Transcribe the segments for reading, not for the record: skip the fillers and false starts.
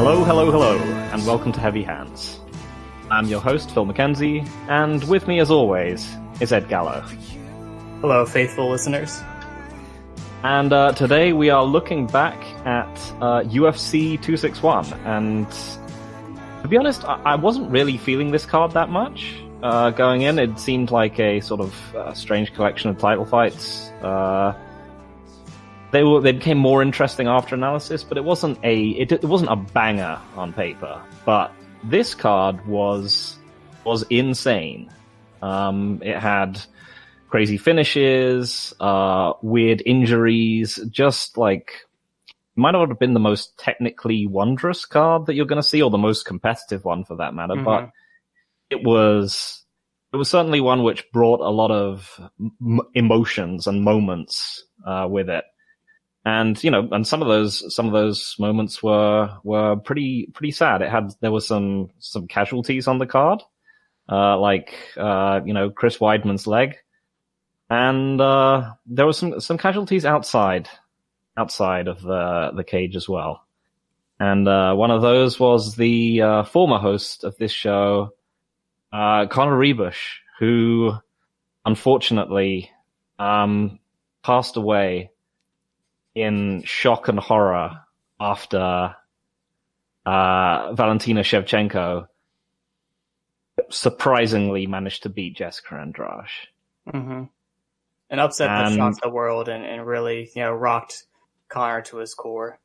Hello, hello, hello, and welcome to Heavy Hands. I'm your host, Phil Mackenzie, and with me, as always, is Ed Gallo. Hello, faithful listeners. And today we are looking back at UFC 261, and to be honest, I wasn't really feeling this card that much. Going in, it seemed like a sort of strange collection of title fights. They became more interesting after analysis, but it wasn't a banger on paper. But this card was insane. It had crazy finishes, weird injuries, just like might not have been the most technically wondrous card that you're going to see, or the most competitive one for that matter. Mm-hmm. But it was certainly one which brought a lot of emotions and moments with it. And some of those moments were pretty sad. There were some casualties on the card, like Chris Weidman's leg, and there were some casualties outside of the cage as well. And one of those was the former host of this show, Conor Reyes, who unfortunately passed away in shock and horror after Valentina Shevchenko surprisingly managed to beat Jessica Andrade. Mm-hmm. And upset the world and really, rocked Conor to his core.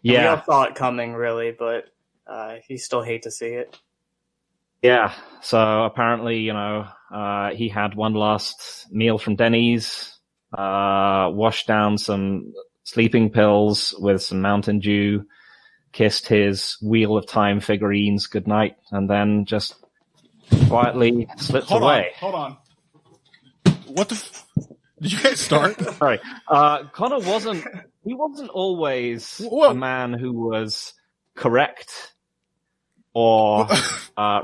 And we all saw it coming, really, but you still hate to see it. Yeah, so apparently, he had one last meal from Denny's, washed down some sleeping pills with some Mountain Dew, kissed his Wheel of Time figurines goodnight, and then just quietly slipped away. Hold on. What did you guys start? Sorry. Conor wasn't always a man who was correct or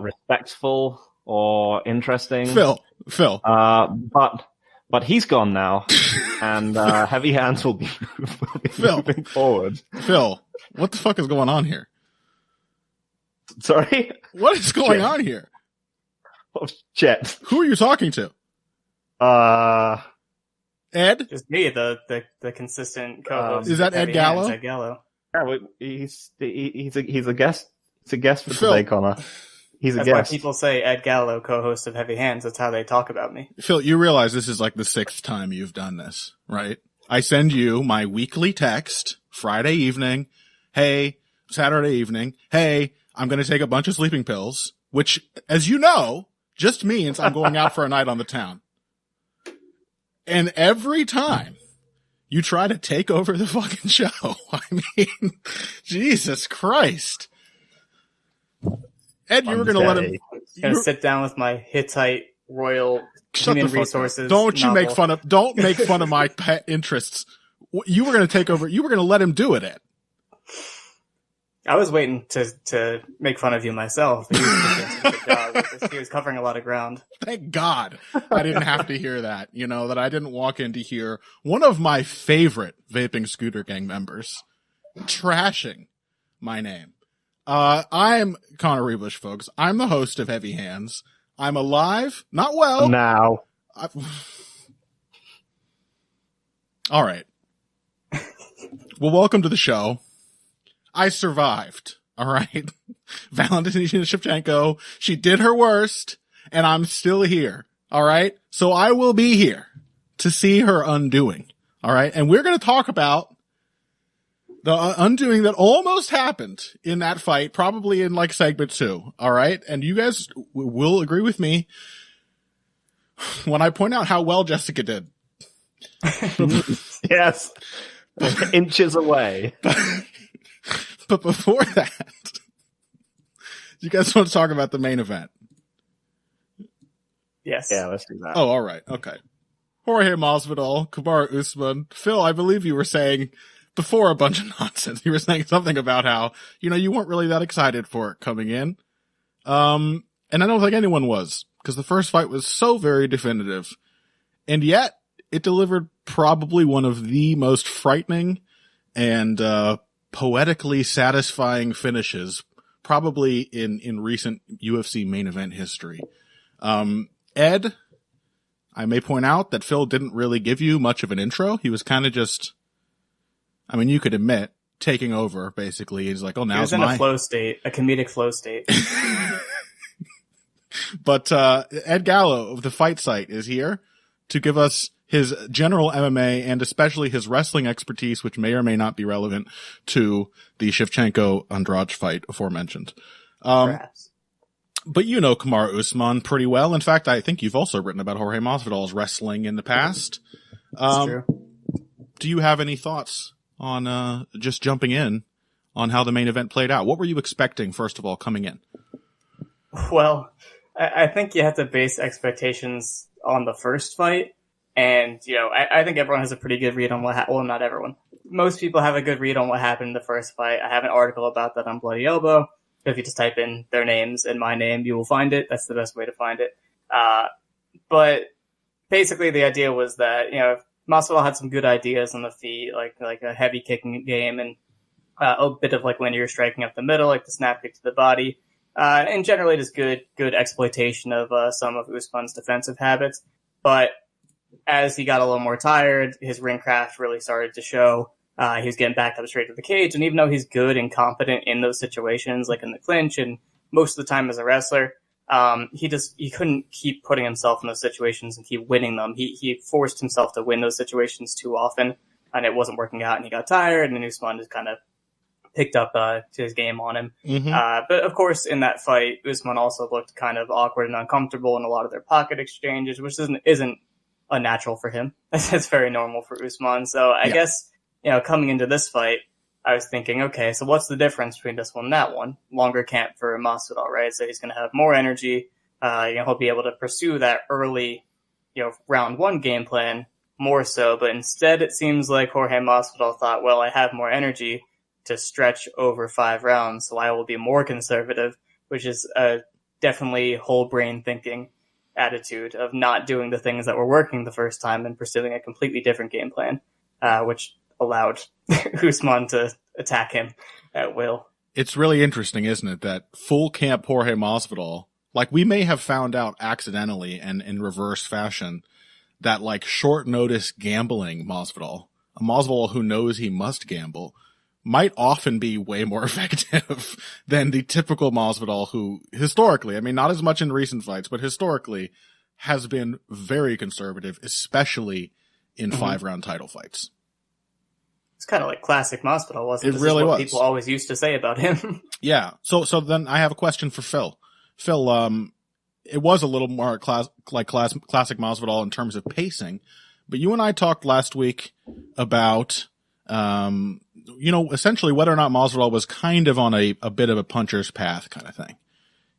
respectful or interesting. Phil. But he's gone now, and Heavy Hands will be moving forward. Phil, what the fuck is going on here? Sorry? What is going on here? Oh, shit. Who are you talking to? Ed? Just me, the consistent co-host. Is that Ed Gallo? Ed Gallo. Yeah, he's a guest. It's a guest for today, Conor. He's a guest. That's why people say Ed Gallo, co-host of Heavy Hands. That's how they talk about me. Phil, you realize this is like the 6th time you've done this, right? I send you my weekly text, Friday evening. Hey, Saturday evening. Hey, I'm going to take a bunch of sleeping pills, which, as you know, just means I'm going out for a night on the town. And every time you try to take over the fucking show, I mean, Jesus Christ. Ed, you were going to let him... Going to sit down with my Hittite Royal Human Resources Don't novel. Don't make fun of my pet interests. You were going to take over. You were going to let him do it, Ed. I was waiting to make fun of you myself. He was covering a lot of ground. Thank God I didn't have to hear that. That I didn't walk in to hear one of my favorite Vaping Scooter Gang members trashing my name. I'm Conor Reyes, folks. I'm the host of Heavy Hands. I'm alive, not well. Now. All right. Well, welcome to the show. I survived. All right. Valentina Shevchenko, she did her worst, and I'm still here. All right. So I will be here to see her undoing. All right. And we're going to talk about the undoing that almost happened in that fight, probably in like segment 2. All right. And you guys will agree with me when I point out how well Jessica did. Yes. Inches away. But before that, you guys want to talk about the main event? Yes. Yeah, let's do that. Oh, all right. Okay. Jorge Masvidal, Kamaru Usman. Phil, I believe you were saying before a bunch of nonsense. You were saying something about how, you weren't really that excited for it coming in. And I don't think anyone was, because the first fight was so very definitive. And yet, it delivered probably one of the most frightening and poetically satisfying finishes, probably in recent UFC main event history. Ed, I may point out that Phil didn't really give you much of an intro. He was kind of just, I mean, you could admit, taking over, basically. He's like, oh, now it's in a flow state, a comedic flow state. But Ed Gallo of the Fight Site is here to give us his general MMA and especially his wrestling expertise, which may or may not be relevant to the Shevchenko-Andrade fight aforementioned. Perhaps. But you know Kamaru Usman pretty well. In fact, I think you've also written about Jorge Masvidal's wrestling in the past. That's true. Do you have any thoughts on just jumping in on how the main event played out? What were you expecting, first of all, coming in? Well, I think you have to base expectations on the first fight. And, you know, I think everyone has a pretty good read on what happened. Well, not everyone. Most people have a good read on what happened in the first fight. I have an article about that on Bloody Elbow. If you just type in their names and my name, you will find it. That's the best way to find it. But basically the idea was that, you know, Masvidal had some good ideas on the feet, like a heavy kicking game and a bit of like linear striking up the middle, like the snap kick to the body. And generally just good exploitation of some of Usman's defensive habits. But as he got a little more tired, his ring craft really started to show. He was getting backed up straight to the cage, and even though he's good and competent in those situations, like in the clinch and most of the time as a wrestler, he couldn't keep putting himself in those situations and keep winning them. He forced himself to win those situations too often, and it wasn't working out, and he got tired, and then Usman just kind of picked up his game on him. Mm-hmm. But of course, in that fight, Usman also looked kind of awkward and uncomfortable in a lot of their pocket exchanges, which isn't unnatural for him. That's very normal for Usman. So I guess, you know, coming into this fight, I was thinking, okay, so what's the difference between this one and that one? Longer camp for Masvidal, right? So he's going to have more energy. He'll be able to pursue that early, you know, round one game plan more so. But instead, it seems like Jorge Masvidal thought, well, I have more energy to stretch over 5 rounds, so I will be more conservative, which is a definitely whole brain thinking attitude of not doing the things that were working the first time and pursuing a completely different game plan, which allowed Usman to attack him at will. It's really interesting, isn't it, that full camp Jorge Masvidal, like we may have found out accidentally and in reverse fashion that like short notice gambling Masvidal, a Masvidal who knows he must gamble, might often be way more effective than the typical Masvidal who historically, I mean, not as much in recent fights, but historically has been very conservative, especially in 5-round title fights. It's kind of like classic Masvidal, wasn't it? It really was. People always used to say about him. Yeah. So then I have a question for Phil. Phil, it was a little more classic Masvidal in terms of pacing, but you and I talked last week about, you know, essentially whether or not Masvidal was kind of on a bit of a puncher's path kind of thing.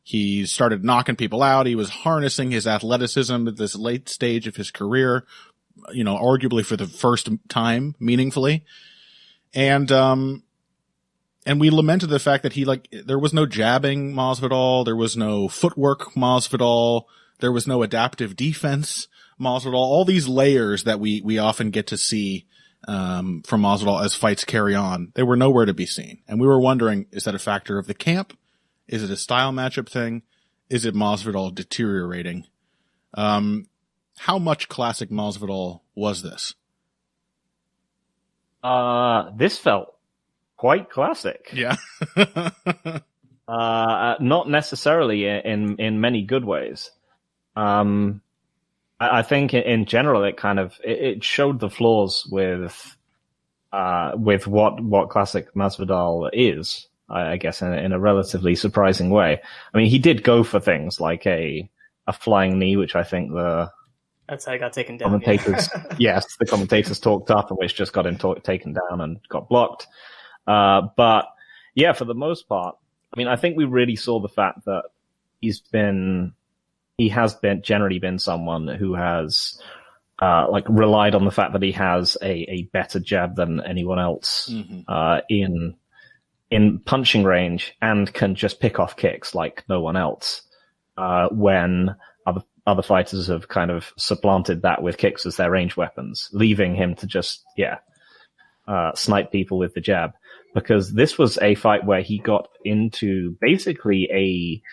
He started knocking people out. He was harnessing his athleticism at this late stage of his career, you know, arguably for the first time meaningfully. And we lamented the fact that there was no jabbing Masvidal. There was no footwork Masvidal. There was no adaptive defense Masvidal. All these layers that we often get to see from Masvidal as fights carry on, they were nowhere to be seen. And we were wondering, is that a factor of the camp? Is it a style matchup thing? Is it Masvidal deteriorating? How much classic Masvidal was this? This felt quite classic. Yeah. Not necessarily in many good ways. I think in general it showed the flaws with what classic Masvidal is, I guess, in a relatively surprising way. I mean, he did go for things like a flying knee, which I think that's how he got taken down. Commentators, yes, the commentators talked up, and which just got him taken down and got blocked. But yeah, for the most part, I mean, I think we really saw the fact that he has generally been someone who has relied on the fact that he has a better jab than anyone else in punching range and can just pick off kicks like no one else. When other fighters have kind of supplanted that with kicks as their range weapons, leaving him to just snipe people with the jab. because this was a fight where he got into basically a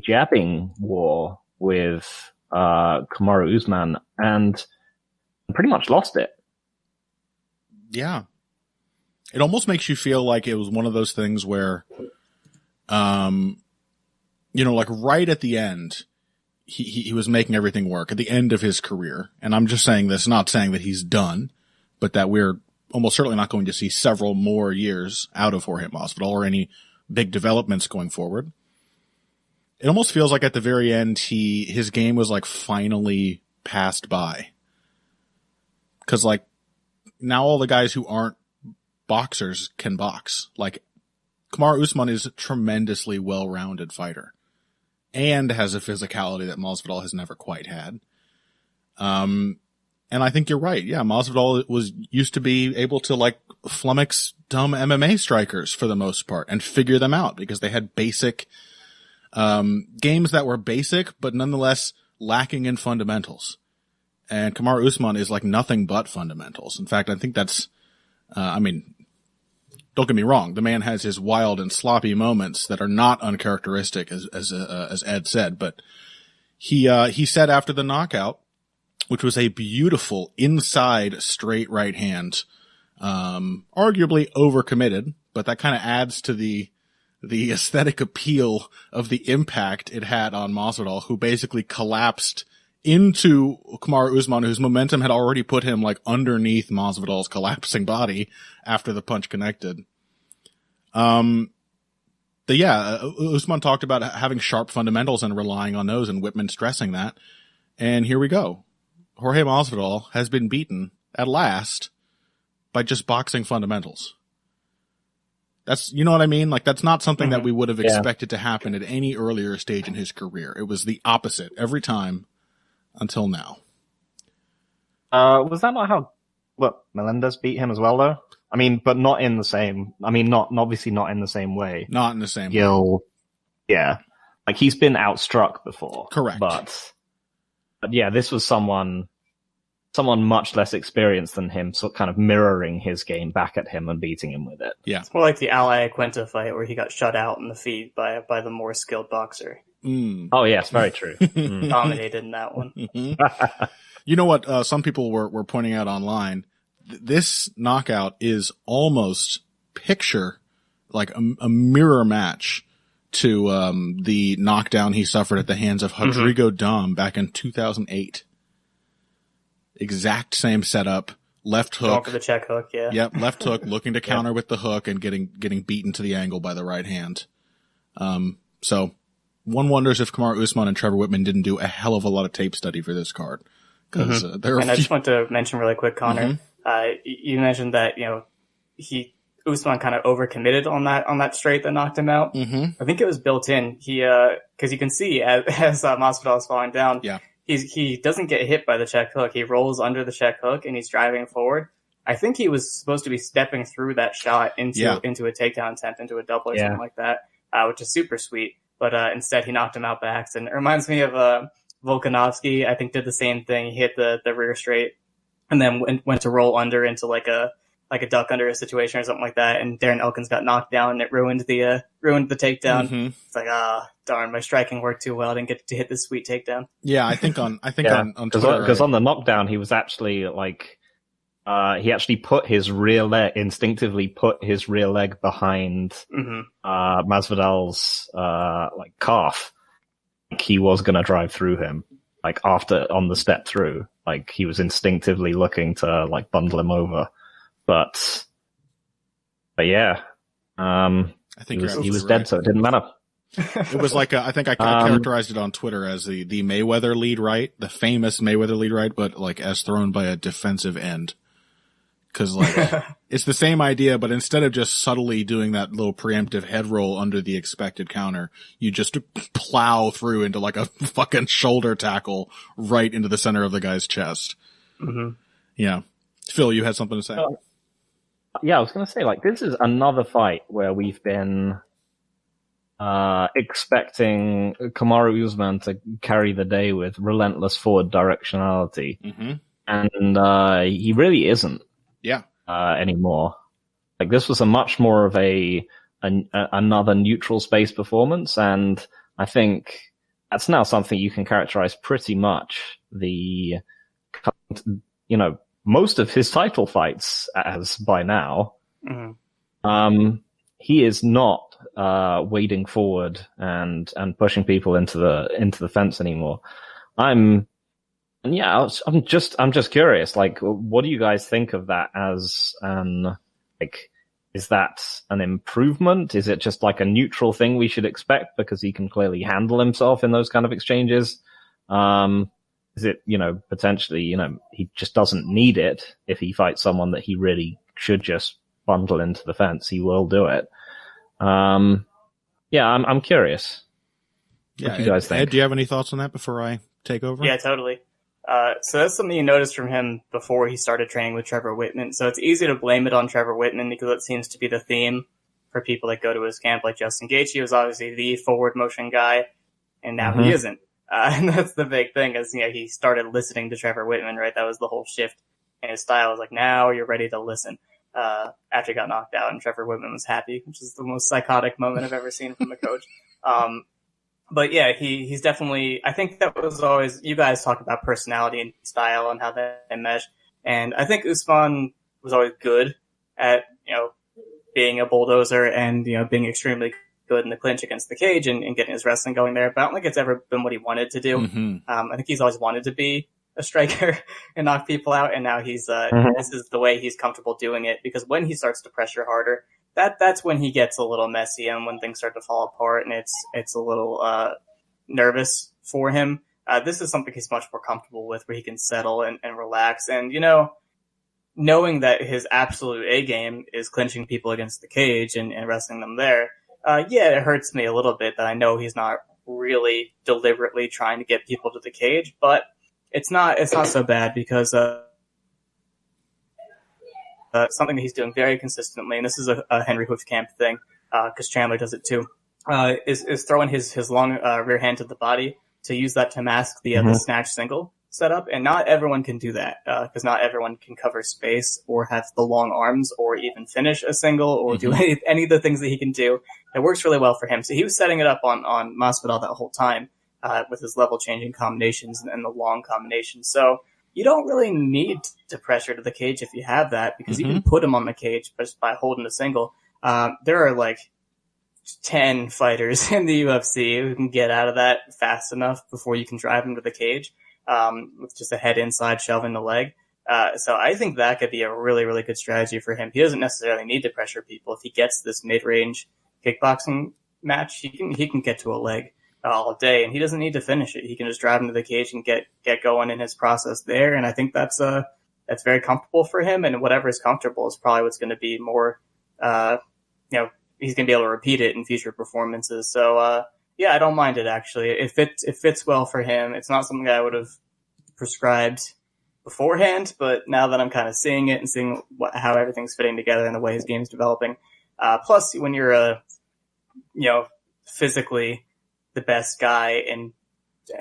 jabbing war with Kamaru Usman and pretty much lost it. Yeah. It almost makes you feel like it was one of those things where, like right at the end, he was making everything work at the end of his career. And I'm just saying this, not saying that he's done, but that we're almost certainly not going to see several more years out of Jorge Masvidal or any big developments going forward. It almost feels like at the very end, his game was like finally passed by. 'Cause like now all the guys who aren't boxers can box. Like Kamaru Usman is a tremendously well-rounded fighter and has a physicality that Masvidal has never quite had. And I think you're right. Yeah, Masvidal used to be able to like flummox dumb MMA strikers for the most part and figure them out because they had basic games that were basic but nonetheless lacking in fundamentals. And Kamaru Usman is like nothing but fundamentals. In fact, I think that's don't get me wrong, the man has his wild and sloppy moments that are not uncharacteristic as Ed said, but he said after the knockout, which was a beautiful inside straight right hand, arguably overcommitted, but that kind of adds to the aesthetic appeal of the impact it had on Masvidal, who basically collapsed into Kamaru Usman, whose momentum had already put him like underneath Masvidal's collapsing body after the punch connected. Usman talked about having sharp fundamentals and relying on those, and Whitman stressing that. And here we go. Jorge Masvidal has been beaten at last by just boxing fundamentals. That's, you know what I mean? Like, that's not something that we would have expected to happen at any earlier stage in his career. It was the opposite every time until now. Was that not how Melendez beat him as well, though? I mean, but not in the same. I mean, obviously not in the same way. Not in the same way. Yeah, like he's been outstruck before. Correct. But yeah, this was someone much less experienced than him, so kind of mirroring his game back at him and beating him with it. Yeah, it's more like the Al Iaquinta fight where he got shut out in the feed by the more skilled boxer. Oh yes, very true. Dominated in that one. You know what? Some people were pointing out online. This knockout is almost picture like a mirror match to the knockdown he suffered at the hands of Rodrigo Dom back in 2008. Exact same setup, left hook. Going for the check hook, yeah. Yep, left hook, looking to counter with the hook and getting beaten to the angle by the right hand. So one wonders if Kamaru Usman and Trevor Whitman didn't do a hell of a lot of tape study for this card. Because I just want to mention really quick, Connor. You mentioned that Usman kind of overcommitted on that straight that knocked him out. I think it was built in. Because you can see as Masvidal is falling down, he doesn't get hit by the check hook. He rolls under the check hook and he's driving forward. I think he was supposed to be stepping through that shot into a takedown attempt, into a double or something like that, which is super sweet. But instead, he knocked him out by accident. It reminds me of Volkanovski. I think did the same thing. He hit the rear straight and then went to roll under into like a duck under a situation or something like that. And Darren Elkins got knocked down and it ruined the takedown. It's like, darn, my striking worked too well. I didn't get to hit this sweet takedown. Yeah, I think on Twitter, because on the knockdown, he was actually like, he actually instinctively put his rear leg behind Masvidal's like calf. Like he was gonna drive through him, like on the step through. Like he was instinctively looking to like bundle him over, but yeah, I think he was dead, so it didn't matter. It was like I think I characterized it on Twitter as the Mayweather lead right, the famous Mayweather lead right, but like as thrown by a defensive end. Cause like, it's the same idea, but instead of just subtly doing that little preemptive head roll under the expected counter, you just plow through into like a fucking shoulder tackle right into the center of the guy's chest. Yeah. Phil, you had something to say? Yeah, I was going to say, like, this is another fight where we've been expecting Kamaru Usman to carry the day with relentless forward directionality. And he really isn't. Yeah. Anymore. Like, this was a much more of another neutral space performance, and I think that's now something you can characterize pretty much most of his title fights as by now. Mm-hmm. He is not wading forward and pushing people into the fence anymore. I'm just curious, like, what do you guys think of that as is that an improvement? Is it just like a neutral thing we should expect because he can clearly handle himself in those kind of exchanges? Is it, potentially, he just doesn't need it if he fights someone that he really should just bundle into the fence? He will do it. I'm curious. Yeah, what do you guys think? Ed, do you have any thoughts on that before I take over? Yeah, totally. So that's something you noticed from him before he started training with Trevor Whitman. So it's easy to blame it on Trevor Whitman because it seems to be the theme for people that go to his camp. Like Justin Gaethje was obviously the forward motion guy, and now he isn't. And that's the big thing is, he started listening to Trevor Whitman, right? That was the whole shift in his style. It was like, now you're ready to listen. After he got knocked out, and Trevor Whitman was happy, which is the most psychotic moment I've ever seen from a coach. But yeah, he's definitely, I think that was always, you guys talk about personality and style and how they mesh. And I think Usman was always good at, being a bulldozer and, being extremely good in the clinch against the cage and getting his wrestling going there. But I don't think it's ever been what he wanted to do. Mm-hmm. I think he's always wanted to be a striker and knock people out. And now he's, this is the way he's comfortable doing it, because when he starts to pressure harder, that's when he gets a little messy and when things start to fall apart and it's a little, nervous for him. This is something he's much more comfortable with, where he can settle and relax. And, knowing that his absolute A game is clinching people against the cage and wrestling them there. It hurts me a little bit that I know he's not really deliberately trying to get people to the cage, but it's not so bad because, something that he's doing very consistently, and this is a Henry Hoofkamp thing, because Chandler does it too, is throwing his long rear hand to the body to use that to mask the snatch single setup. And not everyone can do that, because not everyone can cover space or have the long arms or even finish a single or do any of the things that he can do. It works really well for him. So he was setting it up on Masvidal that whole time, with his level changing combinations and the long combinations. So you don't really need to pressure to the cage if you have that, because you can put him on the cage just by holding a single. There are like 10 fighters in the UFC who can get out of that fast enough before you can drive him to the cage, with just a head inside shoving the leg. So I think that could be a really, really good strategy for him. He doesn't necessarily need to pressure people. If he gets this mid-range kickboxing match, he can get to a leg all day, and he doesn't need to finish it. He can just drive him to the cage and get going in his process there. And I think that's very comfortable for him, and whatever is comfortable is probably what's going to be more, he's going to be able to repeat it in future performances. So, I don't mind it, actually. It fits well for him. It's not something I would have prescribed beforehand, but now that I'm kind of seeing it and seeing how everything's fitting together and the way his game's developing. Plus, when you're physically the best guy in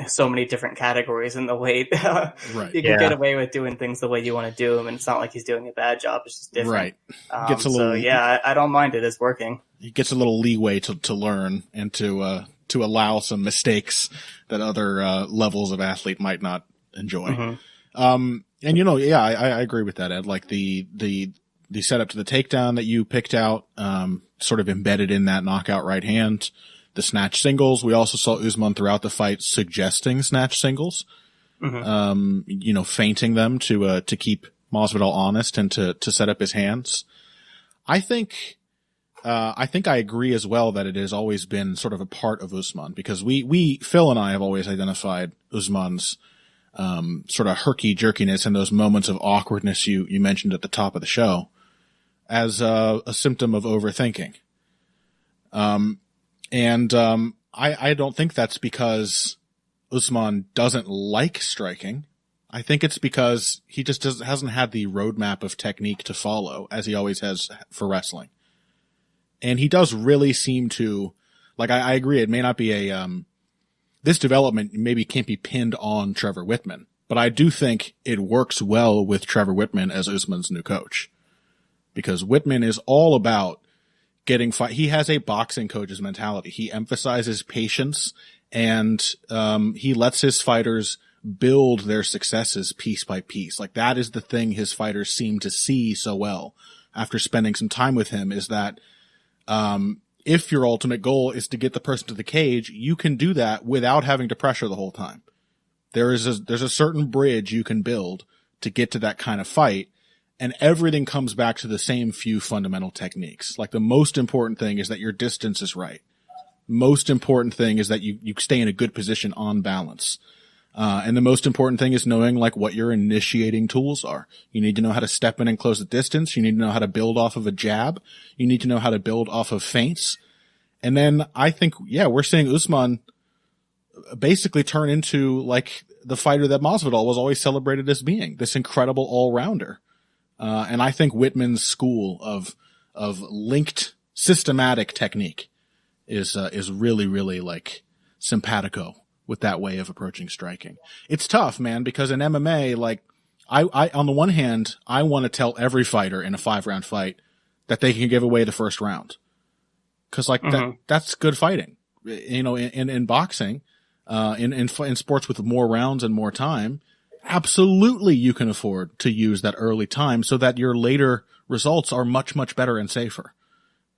so many different categories in the weight, right. You can get away with doing things the way you want to do them, and it's not like he's doing a bad job. It's just different. Right. Gets a little, I don't mind it. It's working. He gets a little leeway to learn and to allow some mistakes that other levels of athlete might not enjoy. And I agree with that, Ed. Like the setup to the takedown that you picked out, sort of embedded in that knockout right hand. The snatch singles. We also saw Usman throughout the fight suggesting snatch singles, feinting them to keep Masvidal honest and to set up his hands. I think I agree as well that it has always been sort of a part of Usman, because Phil and I have always identified Usman's, sort of herky jerkiness and those moments of awkwardness you mentioned at the top of the show as a symptom of overthinking. I don't think that's because Usman doesn't like striking. I think it's because he just hasn't had the roadmap of technique to follow, as he always has for wrestling. And he does really seem to, like, I agree, it may not be this development maybe can't be pinned on Trevor Whitman, but I do think it works well with Trevor Whitman as Usman's new coach. because Whitman is all about getting fight. He has a boxing coach's mentality. He emphasizes patience, and he lets his fighters build their successes piece by piece. Like, that is the thing his fighters seem to see so well after spending some time with him, is that if your ultimate goal is to get the person to the cage, you can do that without having to pressure the whole time. There's a certain bridge you can build to get to that kind of fight, and everything comes back to the same few fundamental techniques. Like, the most important thing is that your distance is right. Most important thing is that you stay in a good position on balance. And the most important thing is knowing, like, what your initiating tools are. You need to know how to step in and close the distance. You need to know how to build off of a jab. You need to know how to build off of feints. And then I think, we're seeing Usman basically turn into, like, the fighter that Masvidal was always celebrated as being, this incredible all-rounder. And I think Whitman's school of linked systematic technique is really, really, like, simpatico with that way of approaching striking. It's tough, man, because in MMA, like, I on the one hand, I want to tell every fighter in a 5-round fight that they can give away the first round. Cause, like, that's good fighting. You know, in boxing, in sports with more rounds and more time, absolutely you can afford to use that early time so that your later results are much, much better and safer.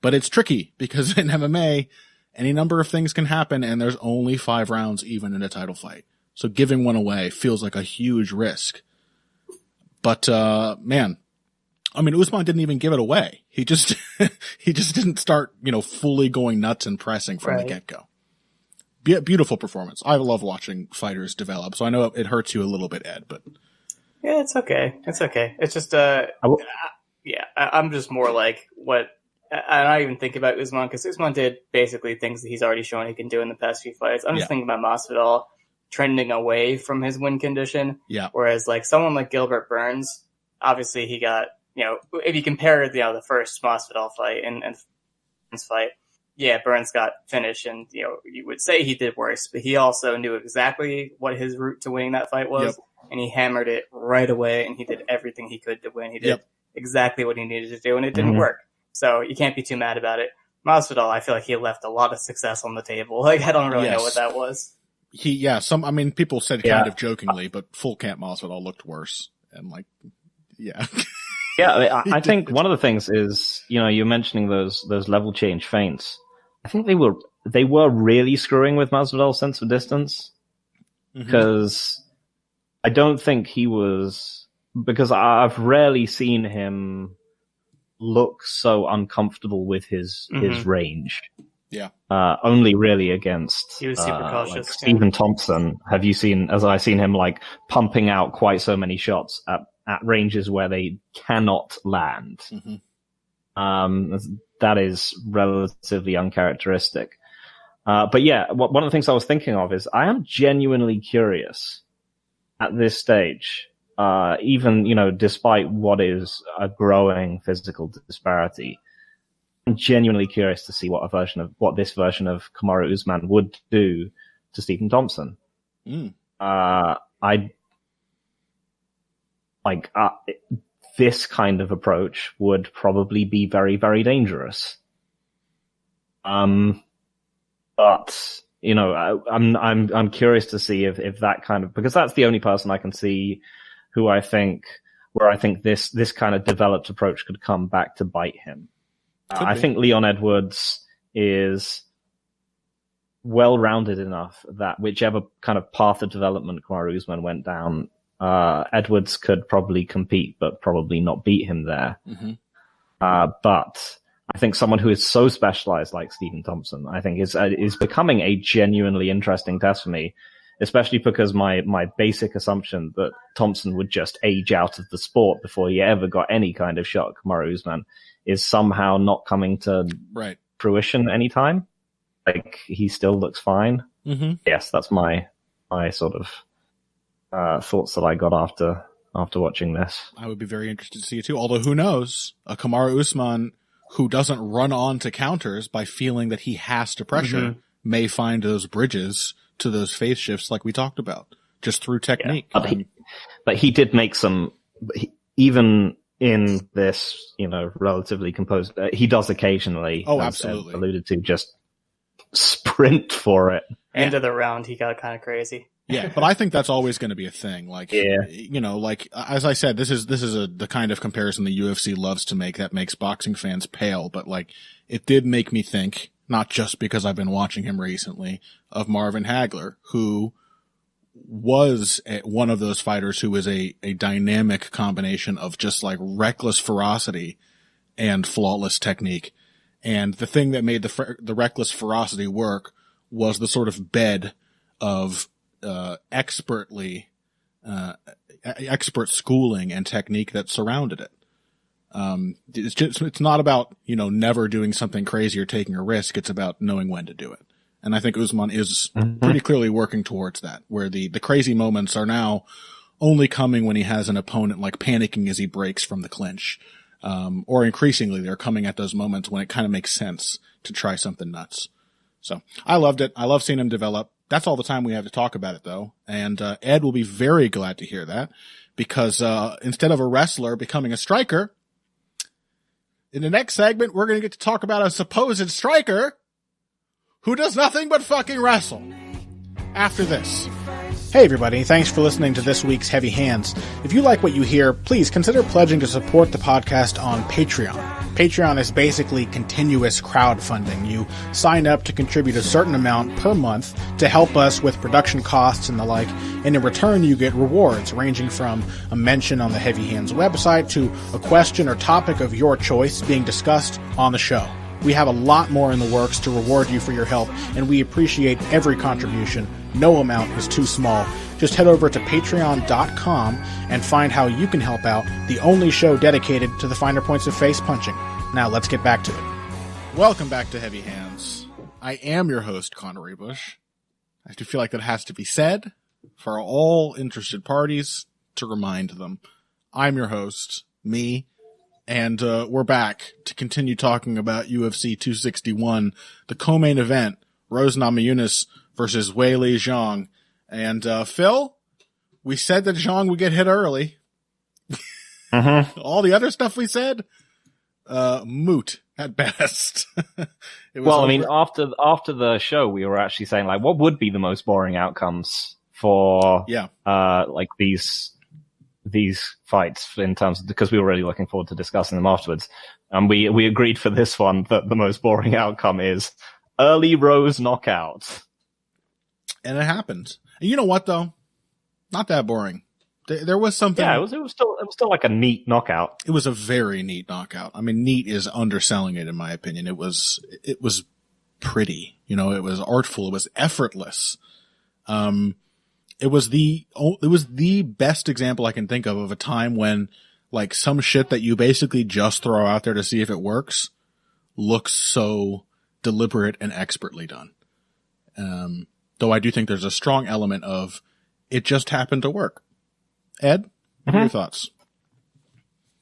But it's tricky because in MMA, any number of things can happen, and there's only 5 rounds even in a title fight. So giving one away feels like a huge risk. But, man, I mean, Usman didn't even give it away. He just, he just didn't start, you know, fully going nuts and pressing from the get-go. Beautiful performance. I love watching fighters develop. So I know it hurts you a little bit, Ed, but. Yeah, it's okay. It's okay. It's just, I'm just more like I don't even think about Usman, because Usman did basically things that he's already shown he can do in the past few fights. I'm just thinking about Masvidal trending away from his win condition. Yeah. Whereas, like, someone like Gilbert Burns, obviously he got, you know, if you compare, you know, the first Masvidal fight and Burns fight, Burns got finished, and, you know, you would say he did worse, but he also knew exactly what his route to winning that fight was, and he hammered it right away, and he did everything he could to win. He did exactly what he needed to do, and it didn't work. So you can't be too mad about it. Masvidal, I feel like he left a lot of success on the table. Like, I don't really know what that was. I mean, people said kind of jokingly, but full camp Masvidal looked worse. And, like, I think one of the things is, you know, you're mentioning those level change feints. I think they were really screwing with Masvidal's sense of distance, because I don't think he was, because I've rarely seen him look so uncomfortable with his range. Yeah. Only really against he was super cautious. Like Stephen Thompson. Have you seen, as I've seen him, like, pumping out quite so many shots at ranges where they cannot land. That is relatively uncharacteristic. But yeah, one of the things I was thinking of is I am genuinely curious at this stage, even, you know, despite what is a growing physical disparity, I'm genuinely curious to see what this version of Kamaru Usman would do to Stephen Thompson. This kind of approach would probably be very, very dangerous. But, you know, I'm curious to see if that kind of, because that's the only person I can see where I think this kind of developed approach could come back to bite him. I think Leon Edwards is well-rounded enough that whichever kind of path of development Kamaru Usman went down, Edwards could probably compete, but probably not beat him there. But I think someone who is so specialized like Stephen Thompson, I think is becoming a genuinely interesting test for me, especially because my basic assumption that Thompson would just age out of the sport before he ever got any kind of shot at Kamaru Usman is somehow not coming to fruition anytime. Like, he still looks fine. Yes, that's my sort of thoughts that I got after watching this. I would be very interested to see it too. Although, who knows, a Kamaru Usman who doesn't run on to counters by feeling that he has to pressure may find those bridges to those phase shifts like we talked about, just through technique. Yeah. But he did make some, even in this, relatively composed. He does occasionally, absolutely, alluded to, just sprint for it. End of the round, he got kind of crazy. Yeah, but I think that's always going to be a thing. Like, as I said, this is the kind of comparison the UFC loves to make that makes boxing fans pale. But like, it did make me think, not just because I've been watching him recently, of Marvin Hagler, who was one of those fighters who is a dynamic combination of just like reckless ferocity and flawless technique. And the thing that made the reckless ferocity work was the sort of bed of expert schooling and technique that surrounded it. It's not about, never doing something crazy or taking a risk. It's about knowing when to do it. And I think Usman is pretty clearly working towards that, where the crazy moments are now only coming when he has an opponent like panicking as he breaks from the clinch. Or increasingly they're coming at those moments when it kind of makes sense to try something nuts. So I loved it. I love seeing him develop. That's all the time we have to talk about it, though. And Ed will be very glad to hear that, because instead of a wrestler becoming a striker, in the next segment, we're going to get to talk about a supposed striker who does nothing but fucking wrestle. After this. Hey everybody, thanks for listening to this week's Heavy Hands. If you like what you hear, please consider pledging to support the podcast on Patreon. Patreon is basically continuous crowdfunding. You sign up to contribute a certain amount per month to help us with production costs and the like, and in return you get rewards ranging from a mention on the Heavy Hands website to a question or topic of your choice being discussed on the show. We have a lot more in the works to reward you for your help, and we appreciate every contribution. No amount is too small. Just head over to patreon.com and find how you can help out, the only show dedicated to the finer points of face punching. Now let's get back to it. Welcome back to Heavy Hands. I am your host, Connery Bush. I do feel like that has to be said for all interested parties to remind them. I'm your host, me. And we're back to continue talking about UFC 261, the co-main event, Rose Namajunas versus Weili Zhang. And Phil, we said that Zhang would get hit early. All the other stuff we said, moot at best. After the show, we were actually saying, like, what would be the most boring outcomes for these fights, in terms of, because we were really looking forward to discussing them afterwards. And we agreed for this one that the most boring outcome is early Rose knockout. And it happened. And you know what, though? Not that boring. There was something. Yeah, it was still like a neat knockout. It was a very neat knockout. I mean, neat is underselling it, in my opinion. It was pretty. It was artful. It was effortless. It was the best example I can think of a time when, like, some shit that you basically just throw out there to see if it works looks so deliberate and expertly done. Though I do think there's a strong element of it just happened to work. Ed, what are your thoughts?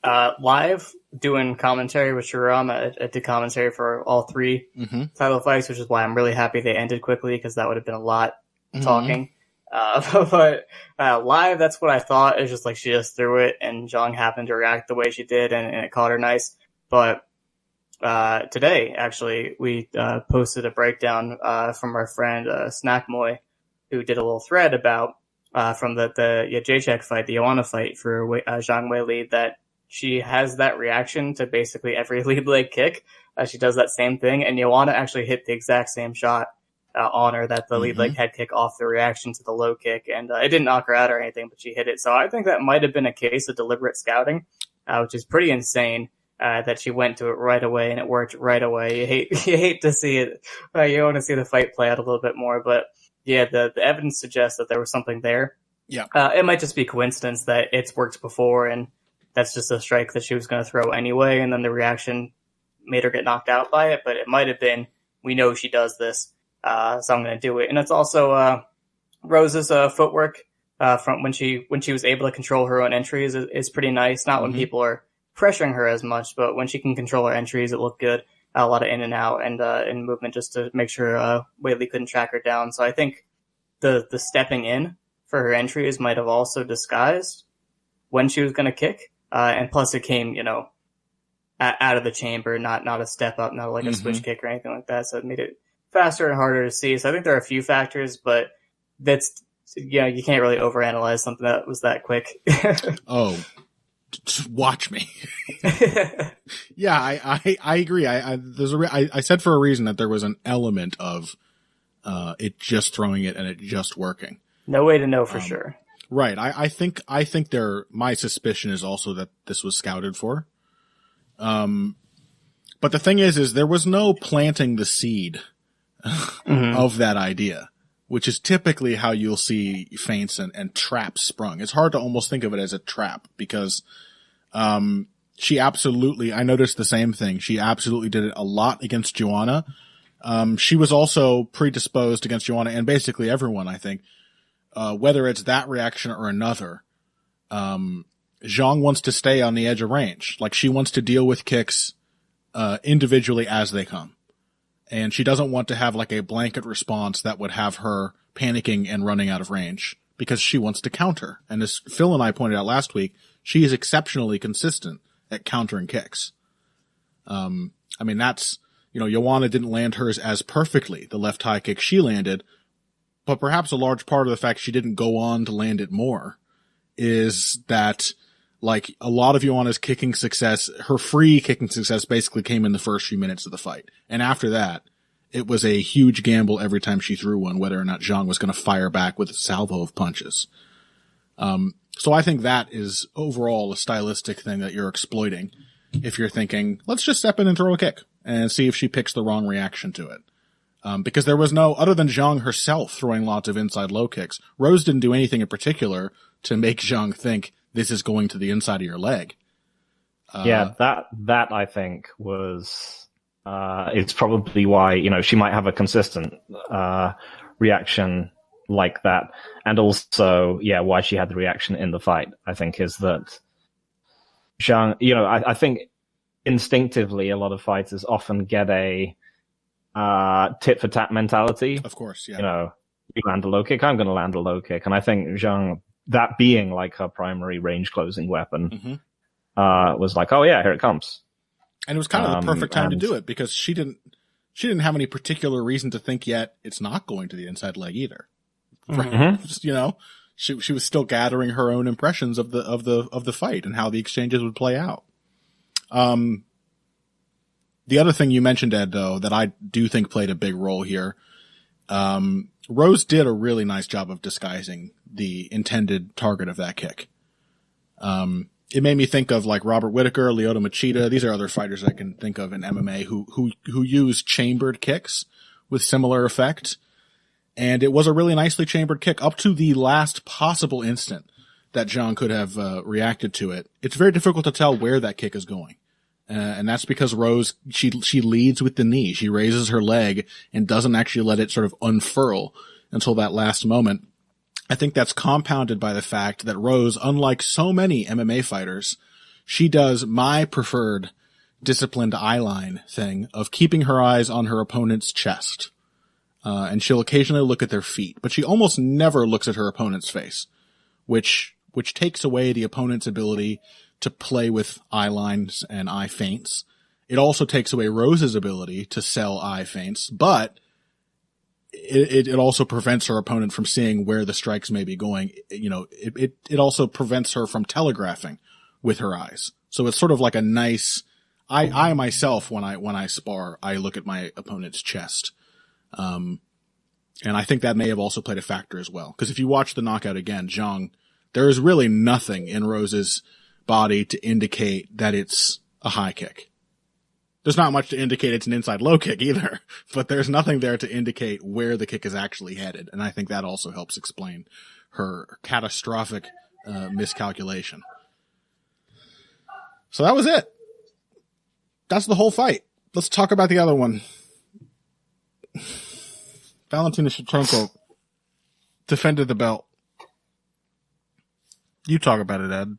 Live doing commentary with Sharam, I did commentary for all three title fights, which is why I'm really happy they ended quickly, because that would have been a lot talking. But live, that's what I thought. It's just like she just threw it, and Zhang happened to react the way she did, and it caught her nice. But today, actually, we posted a breakdown from our friend Snackmoy, who did a little thread about from the Jacek fight, the Joanna fight for Zhang Weili, that she has that reaction to basically every lead leg kick. She does that same thing, and Joanna actually hit the exact same shot on her, that the lead leg head kick off the reaction to the low kick, and it didn't knock her out or anything, but she hit it. So I think that might have been a case of deliberate scouting, which is pretty insane. That she went to it right away and it worked right away. You hate to see it. You want to see the fight play out a little bit more, but yeah, the evidence suggests that there was something there. Yeah. It might just be coincidence that it's worked before, and that's just a strike that she was going to throw anyway, and then the reaction made her get knocked out by it. But it might have been, we know she does this, so I'm going to do it. And it's also Rose's footwork from when she was able to control her own entries is pretty nice. Not when people are pressuring her as much, but when she can control her entries, it looked good. A lot of in and out and movement just to make sure Weili couldn't track her down. So I think the stepping in for her entries might have also disguised when she was going to kick. And plus it came, out of the chamber, not a step up, not like a switch kick or anything like that. So it made it faster and harder to see. So I think there are a few factors, but that's, you can't really overanalyze something that was that quick. Oh, watch me. Yeah, I agree. I said for a reason that there was an element of it just throwing it and it just working. No way to know for sure. Right. I think my suspicion is also that this was scouted for. But the thing is there was no planting the seed of that idea, which is typically how you'll see feints and traps sprung. It's hard to almost think of it as a trap because, she absolutely, I noticed the same thing. She absolutely did it a lot against Joanna. She was also predisposed against Joanna and basically everyone, I think, whether it's that reaction or another. Zhang wants to stay on the edge of range. Like she wants to deal with kicks, individually as they come. And she doesn't want to have like a blanket response that would have her panicking and running out of range because she wants to counter. And as Phil and I pointed out last week, she is exceptionally consistent at countering kicks. I mean, that's, Joanna didn't land hers as perfectly, the left high kick she landed, but perhaps a large part of the fact she didn't go on to land it more is that, like, a lot of Joanna's kicking success, her free kicking success basically came in the first few minutes of the fight. And after that, it was a huge gamble every time she threw one, whether or not Zhang was going to fire back with a salvo of punches. So I think that is overall a stylistic thing that you're exploiting if you're thinking, let's just step in and throw a kick and see if she picks the wrong reaction to it. Because there was no, other than Zhang herself throwing lots of inside low kicks, Rose didn't do anything in particular to make Zhang think this is going to the inside of your leg. That I think was, it's probably why, she might have a consistent, reaction like that. And also, why she had the reaction in the fight, I think, is that Zhang, I think instinctively a lot of fighters often get a tit for tat mentality. Of course, yeah. You land a low kick, I'm going to land a low kick. And I think Zhang, that being like her primary range closing weapon, was like, oh yeah, here it comes. And it was kind of the perfect time to do it because she didn't have any particular reason to think yet it's not going to the inside leg either. Right? Just, she was still gathering her own impressions of the fight and how the exchanges would play out. The other thing you mentioned, Ed, though, that I do think played a big role here, Rose did a really nice job of disguising the intended target of that kick. It made me think of like Robert Whittaker, Lyoto Machida. These are other fighters I can think of in MMA who use chambered kicks with similar effect. And it was a really nicely chambered kick up to the last possible instant that Zhang could have reacted to it. It's very difficult to tell where that kick is going. And that's because Rose, she leads with the knee. She raises her leg and doesn't actually let it sort of unfurl until that last moment. I think that's compounded by the fact that Rose, unlike so many MMA fighters, she does my preferred disciplined eye line thing of keeping her eyes on her opponent's chest. And she'll occasionally look at their feet, but she almost never looks at her opponent's face, which takes away the opponent's ability to play with eye lines and eye feints. It also takes away Rose's ability to sell eye feints, but it also prevents her opponent from seeing where the strikes may be going. It also prevents her from telegraphing with her eyes. So it's sort of like a nice, I myself, when I spar, I look at my opponent's chest. And I think that may have also played a factor as well. Because if you watch the knockout again, Zhang, there is really nothing in Rose's body to indicate that it's a high kick. There's not much to indicate it's an inside low kick either, but there's nothing there to indicate where the kick is actually headed. And I think that also helps explain her catastrophic miscalculation. So that was it. That's the whole fight. Let's talk about the other one. Valentina Shevchenko defended the belt. You talk about it, Ed.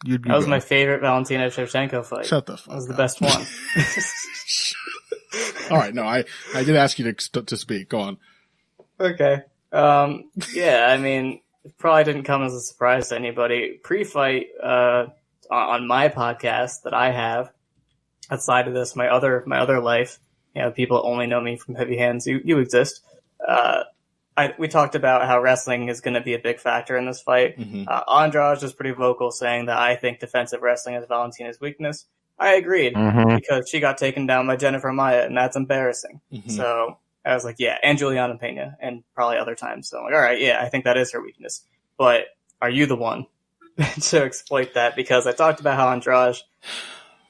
That was my favorite Valentina Shevchenko fight. Shut the fuck up. That was the best one. All right, no, I did ask you to speak. Go on. Okay. Yeah, I mean, it probably didn't come as a surprise to anybody. Pre-fight, on my podcast that I have outside of this, my other life, people only know me from Heavy Hands. You exist. We talked about how wrestling is going to be a big factor in this fight. Mm-hmm. Andrade was pretty vocal saying that I think defensive wrestling is Valentina's weakness. I agreed because she got taken down by Jennifer Maia, and that's embarrassing. Mm-hmm. So I was like, yeah, and Juliana Pena, and probably other times. So I'm like, all right, yeah, I think that is her weakness. But are you the one to exploit that? Because I talked about how Andrade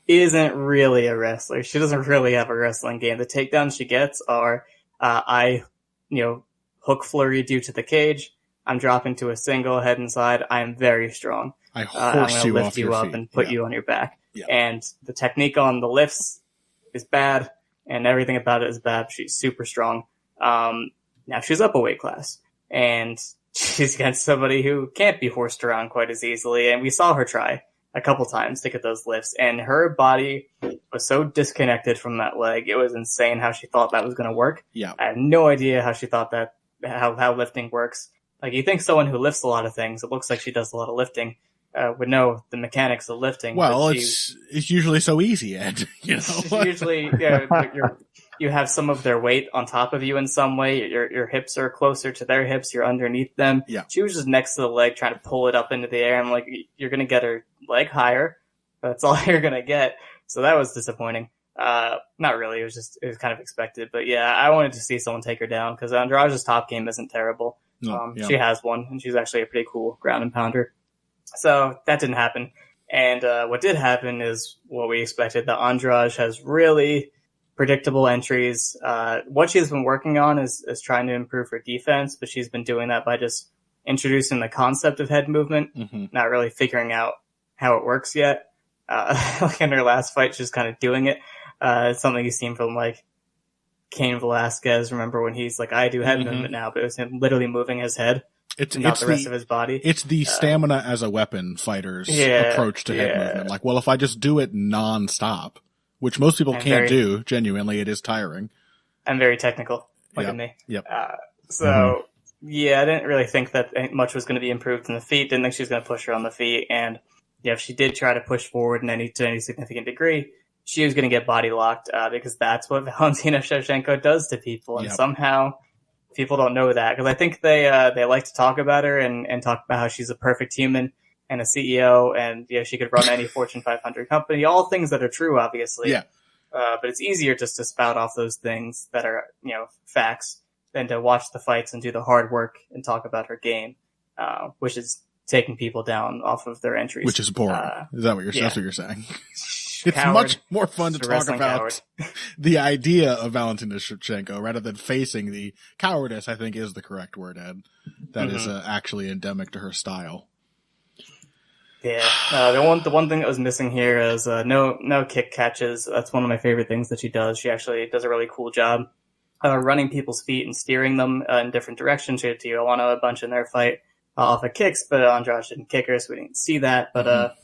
isn't really a wrestler. She doesn't really have a wrestling game. The takedowns she gets are, hook flurry due to the cage. I'm dropping to a single head inside. I am very strong. I'm going to lift you up feet. and put you on your back. Yeah. And the technique on the lifts is bad, and everything about it is bad. She's super strong. Now she's up a weight class, and she's against somebody who can't be horsed around quite as easily. And we saw her try a couple times to get those lifts, and her body was so disconnected from that leg. It was insane how she thought that was going to work. Yeah. I have no idea how she thought that, how lifting works. Like, you think someone who lifts a lot of things, it looks like she does a lot of lifting, would know the mechanics of lifting. Well, it's usually so easy, Ed. Usually, you have some of their weight on top of you in some way. Your hips are closer to their hips. You're underneath them. Yeah. She was just next to the leg trying to pull it up into the air. I'm like, you're going to get her leg higher. That's all you're going to get. So that was disappointing. Not really. It was kind of expected. But yeah, I wanted to see someone take her down because Andrade's top game isn't terrible. No, yeah. She has one, and she's actually a pretty cool ground and pounder. So that didn't happen. And what did happen is what we expected. The Andrade has really predictable entries. What she's been working on is trying to improve her defense, but she's been doing that by just introducing the concept of head movement, not really figuring out how it works yet. Like in her last fight, she's kind of doing it. It's something you've seen from like Cain Velasquez. Remember when he's like, I do head movement now, but it was him literally moving his head. It's not the rest of his body. It's the stamina as a weapon fighters approach to head movement. Like, well, if I just do it nonstop, which most people can't do, genuinely, it is tiring. And very technical, like me. Yep. I didn't really think that much was going to be improved in the feet. Didn't think she was going to push her on the feet. And if she did try to push forward to any significant degree, she was going to get body locked because that's what Valentina Shevchenko does to people. And somehow people don't know that, because I think they like to talk about her and talk about how she's a perfect human and a CEO, and she could run any Fortune 500 company. All things that are true, obviously. Yeah. But it's easier just to spout off those things that are facts than to watch the fights and do the hard work and talk about her game, which is taking people down off of their entries. Which is boring. Is that what that's what you're saying? It's much more fun to talk about the idea of Valentina Shevchenko rather than facing the cowardice, I think is the correct word, Ed. That is actually endemic to her style. Yeah. The one thing that was missing here is no kick catches. That's one of my favorite things that she does. She actually does a really cool job running people's feet and steering them in different directions. She had Tijuana a bunch in their fight off of kicks, but Andrade didn't kick her, so we didn't see that. But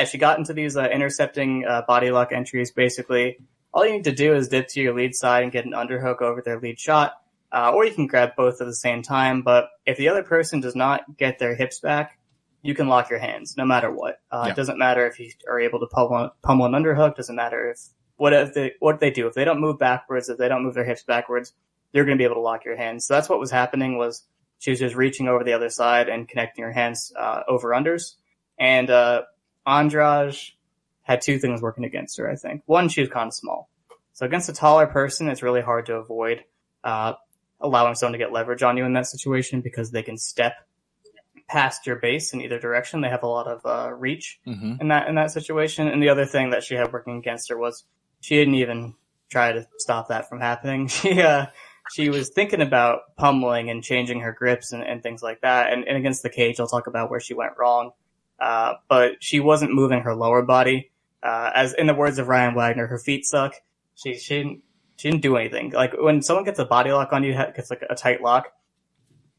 she got into these intercepting body lock entries. Basically, all you need to do is dip to your lead side and get an underhook over their lead shot, or you can grab both at the same time. But if the other person does not get their hips back, you can lock your hands no matter what. It doesn't matter if you are able to pummel an underhook. Doesn't matter what they do. If they don't move backwards, if they don't move their hips backwards, you're going to be able to lock your hands. So that's what was happening. Was she was just reaching over the other side and connecting her hands over unders. And Andrade had two things working against her, I think. One, she was kind of small. So against a taller person, it's really hard to avoid allowing someone to get leverage on you in that situation, because they can step past your base in either direction. They have a lot of reach in that situation. And the other thing that she had working against her was she didn't even try to stop that from happening. She was thinking about pummeling and changing her grips and things like that. And against the cage, I'll talk about where she went wrong. But she wasn't moving her lower body. As in the words of Ryan Wagner, her feet suck. She didn't do anything. Like when someone gets a body lock on you, gets like a tight lock,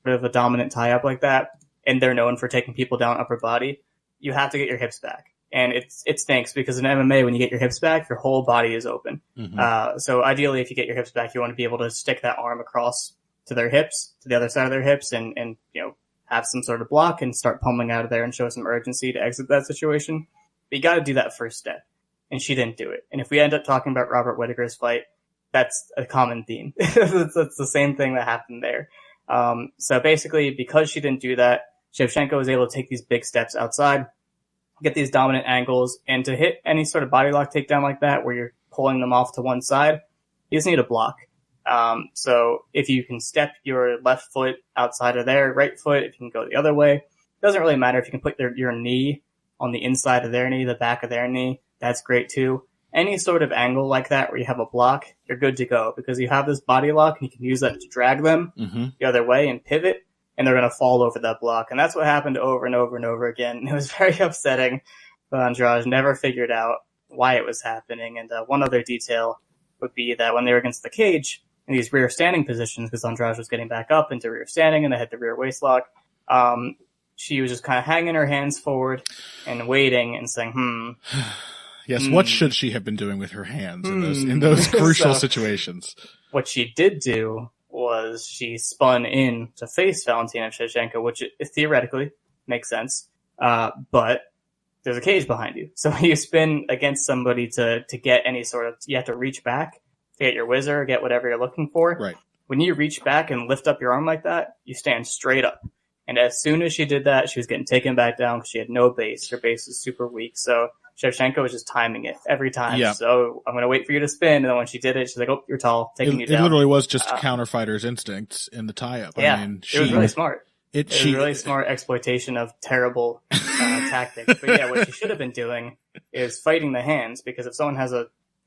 bit of a dominant tie up like that, and they're known for taking people down upper body, you have to get your hips back. And it stinks because in MMA, when you get your hips back, your whole body is open. So ideally, if you get your hips back, you want to be able to stick that arm across to their hips, to the other side of their hips, and have some sort of block and start pummeling out of there and show some urgency to exit that situation. But you got to do that first step. And she didn't do it. And if we end up talking about Robert Whittaker's fight, that's a common theme. It's the same thing that happened there. So basically, because she didn't do that, Shevchenko was able to take these big steps outside, get these dominant angles, and to hit any sort of body lock takedown like that where you're pulling them off to one side, you just need a block. So if you can step your left foot outside of their right foot, if you can go the other way, it doesn't really matter if you can put your knee on the inside of their knee, the back of their knee, that's great too. Any sort of angle like that where you have a block, you're good to go because you have this body lock and you can use that to drag them the other way and pivot, and they're going to fall over that block. And that's what happened over and over and over again. It was very upsetting, but Andrade never figured out why it was happening. And one other detail would be that when they were against the cage in these rear standing positions, because Andrade was getting back up into rear standing and they had the rear waist lock, she was just kind of hanging her hands forward and waiting and saying, Yes, what should she have been doing with her hands in those crucial situations? What she did do was she spun in to face Valentina Shevchenko, which theoretically makes sense. But there's a cage behind you. So when you spin against somebody to get any sort of, you have to reach back to get your whizzer, get whatever you're looking for. Right. When you reach back and lift up your arm like that, you stand straight up. And as soon as she did that, she was getting taken back down because she had no base. Her base is super weak. So Shevchenko was just timing it every time. Yeah. So I'm going to wait for you to spin. And then when she did it, she's like, oh, you're tall, taking you down. It literally was just counter fighter's instincts in the tie-up. Yeah, I mean, it was really smart. It was really smart exploitation of terrible tactics. But yeah, what she should have been doing is fighting the hands, because if someone has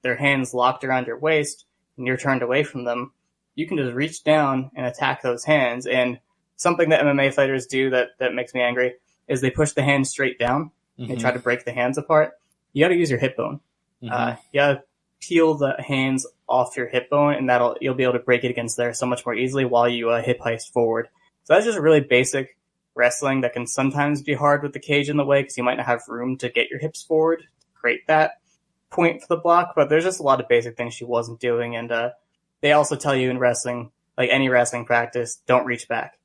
their hands locked around your waist and you're turned away from them, you can just reach down and attack those hands. And something that MMA fighters do that makes me angry is they push the hands straight down. They try to break the hands apart. You got to use your hip bone. You got to peel the hands off your hip bone, and you'll be able to break it against there so much more easily while you hip heist forward. So that's just really basic wrestling that can sometimes be hard with the cage in the way because you might not have room to get your hips forward to create that point for the block. But there's just a lot of basic things she wasn't doing, and they also tell you in wrestling, like any wrestling practice, don't reach back.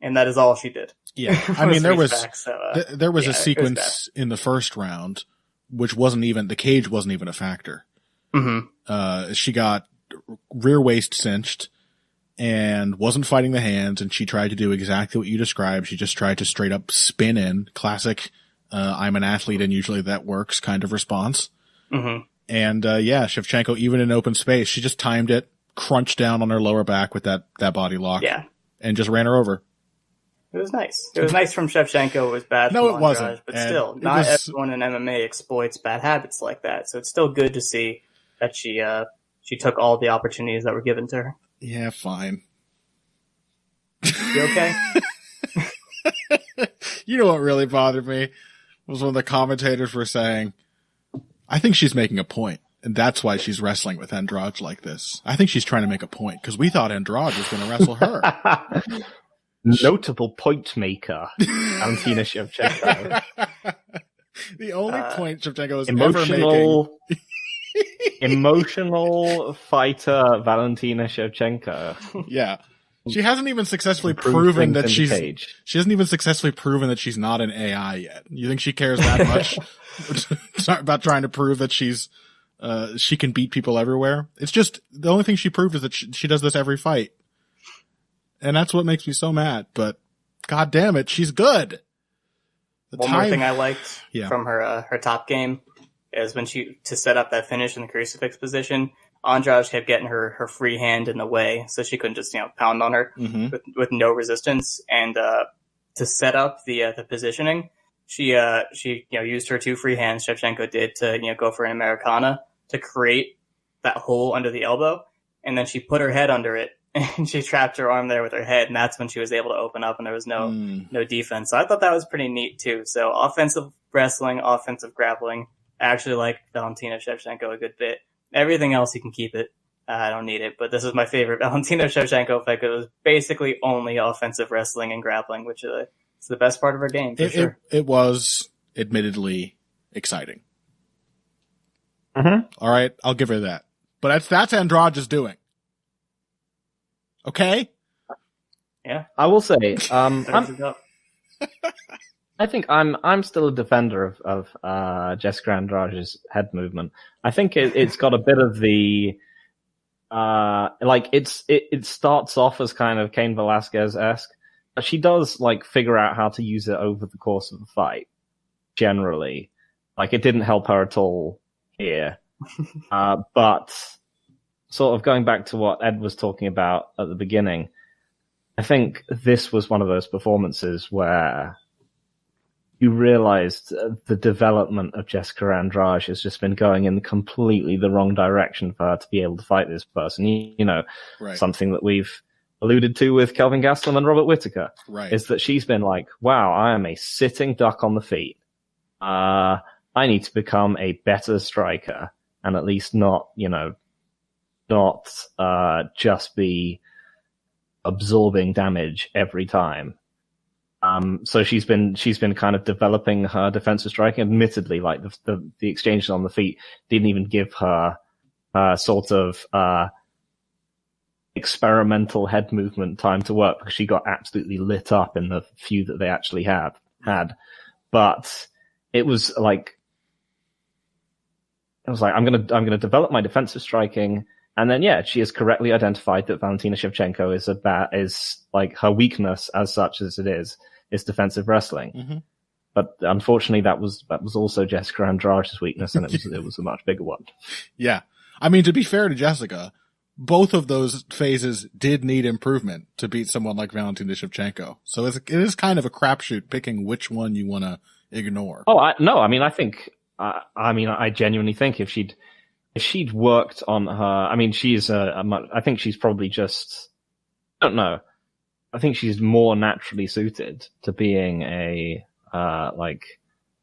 And that is all she did. Yeah. I mean, there was a sequence in the first round, which the cage wasn't even a factor. She got rear waist cinched and wasn't fighting the hands. And she tried to do exactly what you described. She just tried to straight up spin in, classic, I'm an athlete and usually that works kind of response. And, Shevchenko, even in open space, she just timed it, crunched down on her lower back with that body lock. Yeah. And just ran her over. It was nice. It was nice from Shevchenko. It was bad from Andrade. Wasn't. But still, not everyone in MMA exploits bad habits like that. So it's still good to see that she took all the opportunities that were given to her. Yeah, fine. You okay? You know what really bothered me was when the commentators were saying, I think she's making a point, and that's why she's wrestling with Andrade like this. I think she's trying to make a point, because we thought Andrade was going to wrestle her. Notable point maker, Valentina Shevchenko. The only point Shevchenko is ever making. Emotional fighter Valentina Shevchenko. Yeah. She hasn't even successfully proven that she hasn't even successfully proven that she's not an AI yet. You think she cares that much about trying to prove that she can beat people everywhere? It's just, the only thing she proved is that she does this every fight. And that's what makes me so mad. But god damn it, she's good. One more thing I liked from her top game is when to set up that finish in the crucifix position, Andrade kept getting her free hand in the way, so she couldn't just pound on her with no resistance. And to set up the positioning, she used her two free hands. Shevchenko did to go for an Americana to create that hole under the elbow, and then she put her head under it. And she trapped her arm there with her head, and that's when she was able to open up, and there was no defense. So I thought that was pretty neat, too. So offensive wrestling, offensive grappling. I actually like Valentina Shevchenko a good bit. Everything else, you can keep it. I don't need it. But this is my favorite Valentina Shevchenko fight, because it was basically only offensive wrestling and grappling, which is the best part of her game, for sure. It was admittedly exciting. All right, I'll give her that. But that's Andrade's doing. Okay. Yeah, I will say, I'm I think I'm still a defender of Jessica Andrade's head movement. I think it's got a bit of the it starts off as kind of Cain Velasquez-esque, but she does like figure out how to use it over the course of the fight. Generally, like it didn't help her at all here, but sort of going back to what Ed was talking about at the beginning, I think this was one of those performances where you realized the development of Jessica Andrade has just been going in completely the wrong direction for her to be able to fight this person. You know, right. Something that we've alluded to with Kelvin Gastelum and Robert Whittaker, right. is that she's been like, wow, I am a sitting duck on the feet. I need to become a better striker and at least not just be absorbing damage every time. So she's been kind of developing her defensive striking. Admittedly, like the exchanges on the feet didn't even give her sort of experimental head movement time to work, because she got absolutely lit up in the few that they actually had. But it was like I'm gonna develop my defensive striking, and then she has correctly identified that Valentina Shevchenko is like her weakness as such as it is defensive wrestling. Mm-hmm. But unfortunately, that was also Jessica Andrade's weakness, and it was a much bigger one. Yeah, I mean, to be fair to Jessica, both of those phases did need improvement to beat someone like Valentina Shevchenko. So it is kind of a crapshoot picking which one you want to ignore. Oh, I genuinely think if she'd worked on her, I mean, I think she's probably just, I don't know. I think she's more naturally suited to being an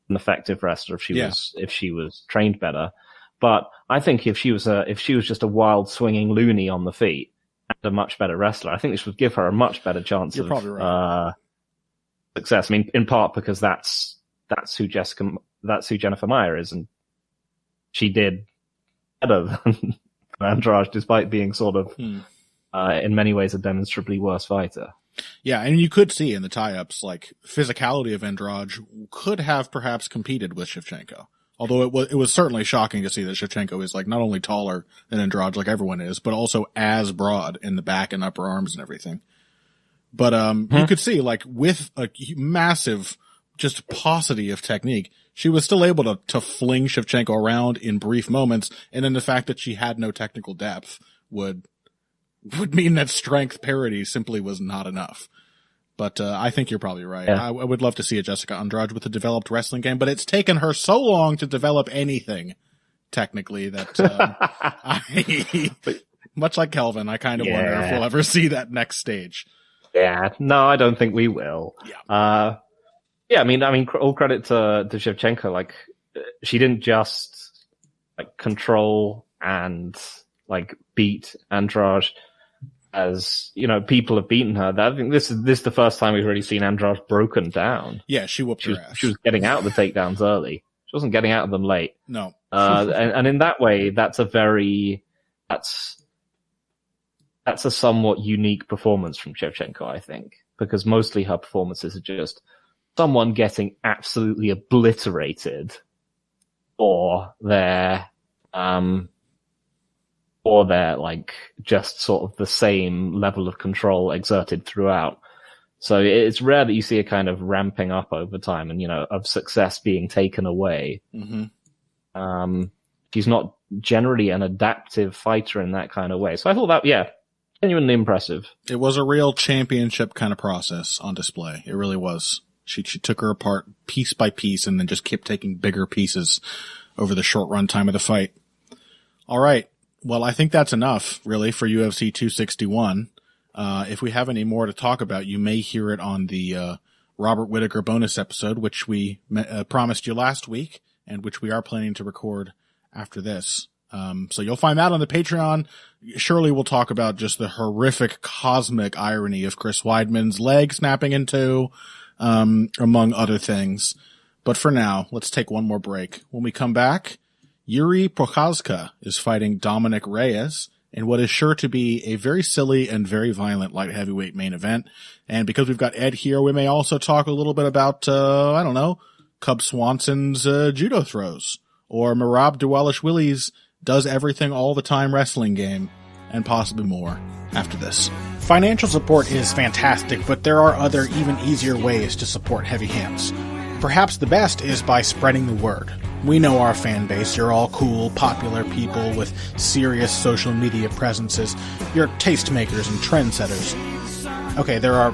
effective wrestler if she was trained better. But I think if she was just a wild swinging loony on the feet and a much better wrestler, I think this would give her a much better chance You're probably right. Success. I mean, in part because that's who Jennifer Meyer is, and she did better than Andrade, despite being sort of in many ways a demonstrably worse fighter. Yeah, and you could see in the tie-ups, like, physicality of Andrade could have perhaps competed with Shevchenko. Although it was certainly shocking to see that Shevchenko is, like, not only taller than Andrade, like everyone is, but also as broad in the back and upper arms and everything. But you could see, like, with a massive just paucity of technique, she was still able to fling Shevchenko around in brief moments, and then the fact that she had no technical depth would mean that strength parity simply was not enough. But I think you're probably right. Yeah. I would love to see a Jessica Andrade with a developed wrestling game, but it's taken her so long to develop anything, technically, that much like Kelvin, I kind of wonder if we'll ever see that next stage. Yeah, no, I don't think we will. Yeah. I mean, all credit to Shevchenko. Like, she didn't just like control and like beat Andrade, as people have beaten her. I think this is the first time we've really seen Andrade broken down. Yeah, she whooped her ass. She was getting out of the takedowns early. She wasn't getting out of them late. No. And in that way, that's a somewhat unique performance from Shevchenko, I think, because mostly her performances are just someone getting absolutely obliterated, or they're like just sort of the same level of control exerted throughout. So it's rare that you see a kind of ramping up over time and, of success being taken away. Mm-hmm. She's not generally an adaptive fighter in that kind of way. So I thought that, genuinely impressive. It was a real championship kind of process on display. It really was. She took her apart piece by piece and then just kept taking bigger pieces over the short run time of the fight. All right. Well, I think that's enough, really, for UFC 261. If we have any more to talk about, you may hear it on the Robert Whittaker bonus episode, which we promised you last week, and which we are planning to record after this. So you'll find that on the Patreon. Surely we'll talk about just the horrific cosmic irony of Chris Weidman's leg snapping in two, among other things. But for now, let's take one more break. When we come back, Yuri Prochazka is fighting Dominic Reyes, in what is sure to be a very silly and very violent light heavyweight main event. And because we've got Ed here, we may also talk a little bit about, Cub Swanson's judo throws, or Merab Dwalishvili's does everything all the time wrestling game, and possibly more after this. Financial support is fantastic, but there are other, even easier ways to support Heavy Hands. Perhaps the best is by spreading the word. We know our fan base. You're all cool, popular people with serious social media presences. You're tastemakers and trendsetters. Okay, there are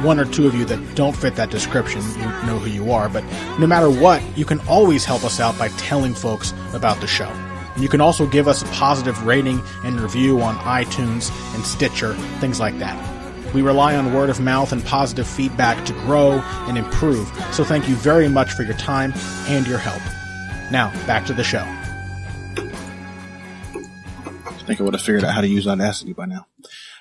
one or two of you that don't fit that description. You know who you are, but no matter what, you can always help us out by telling folks about the show. You can also give us a positive rating and review on iTunes and Stitcher, things like that. We rely on word of mouth and positive feedback to grow and improve, so thank you very much for your time and your help. Now, back to the show. I think I would have figured out how to use Audacity by now.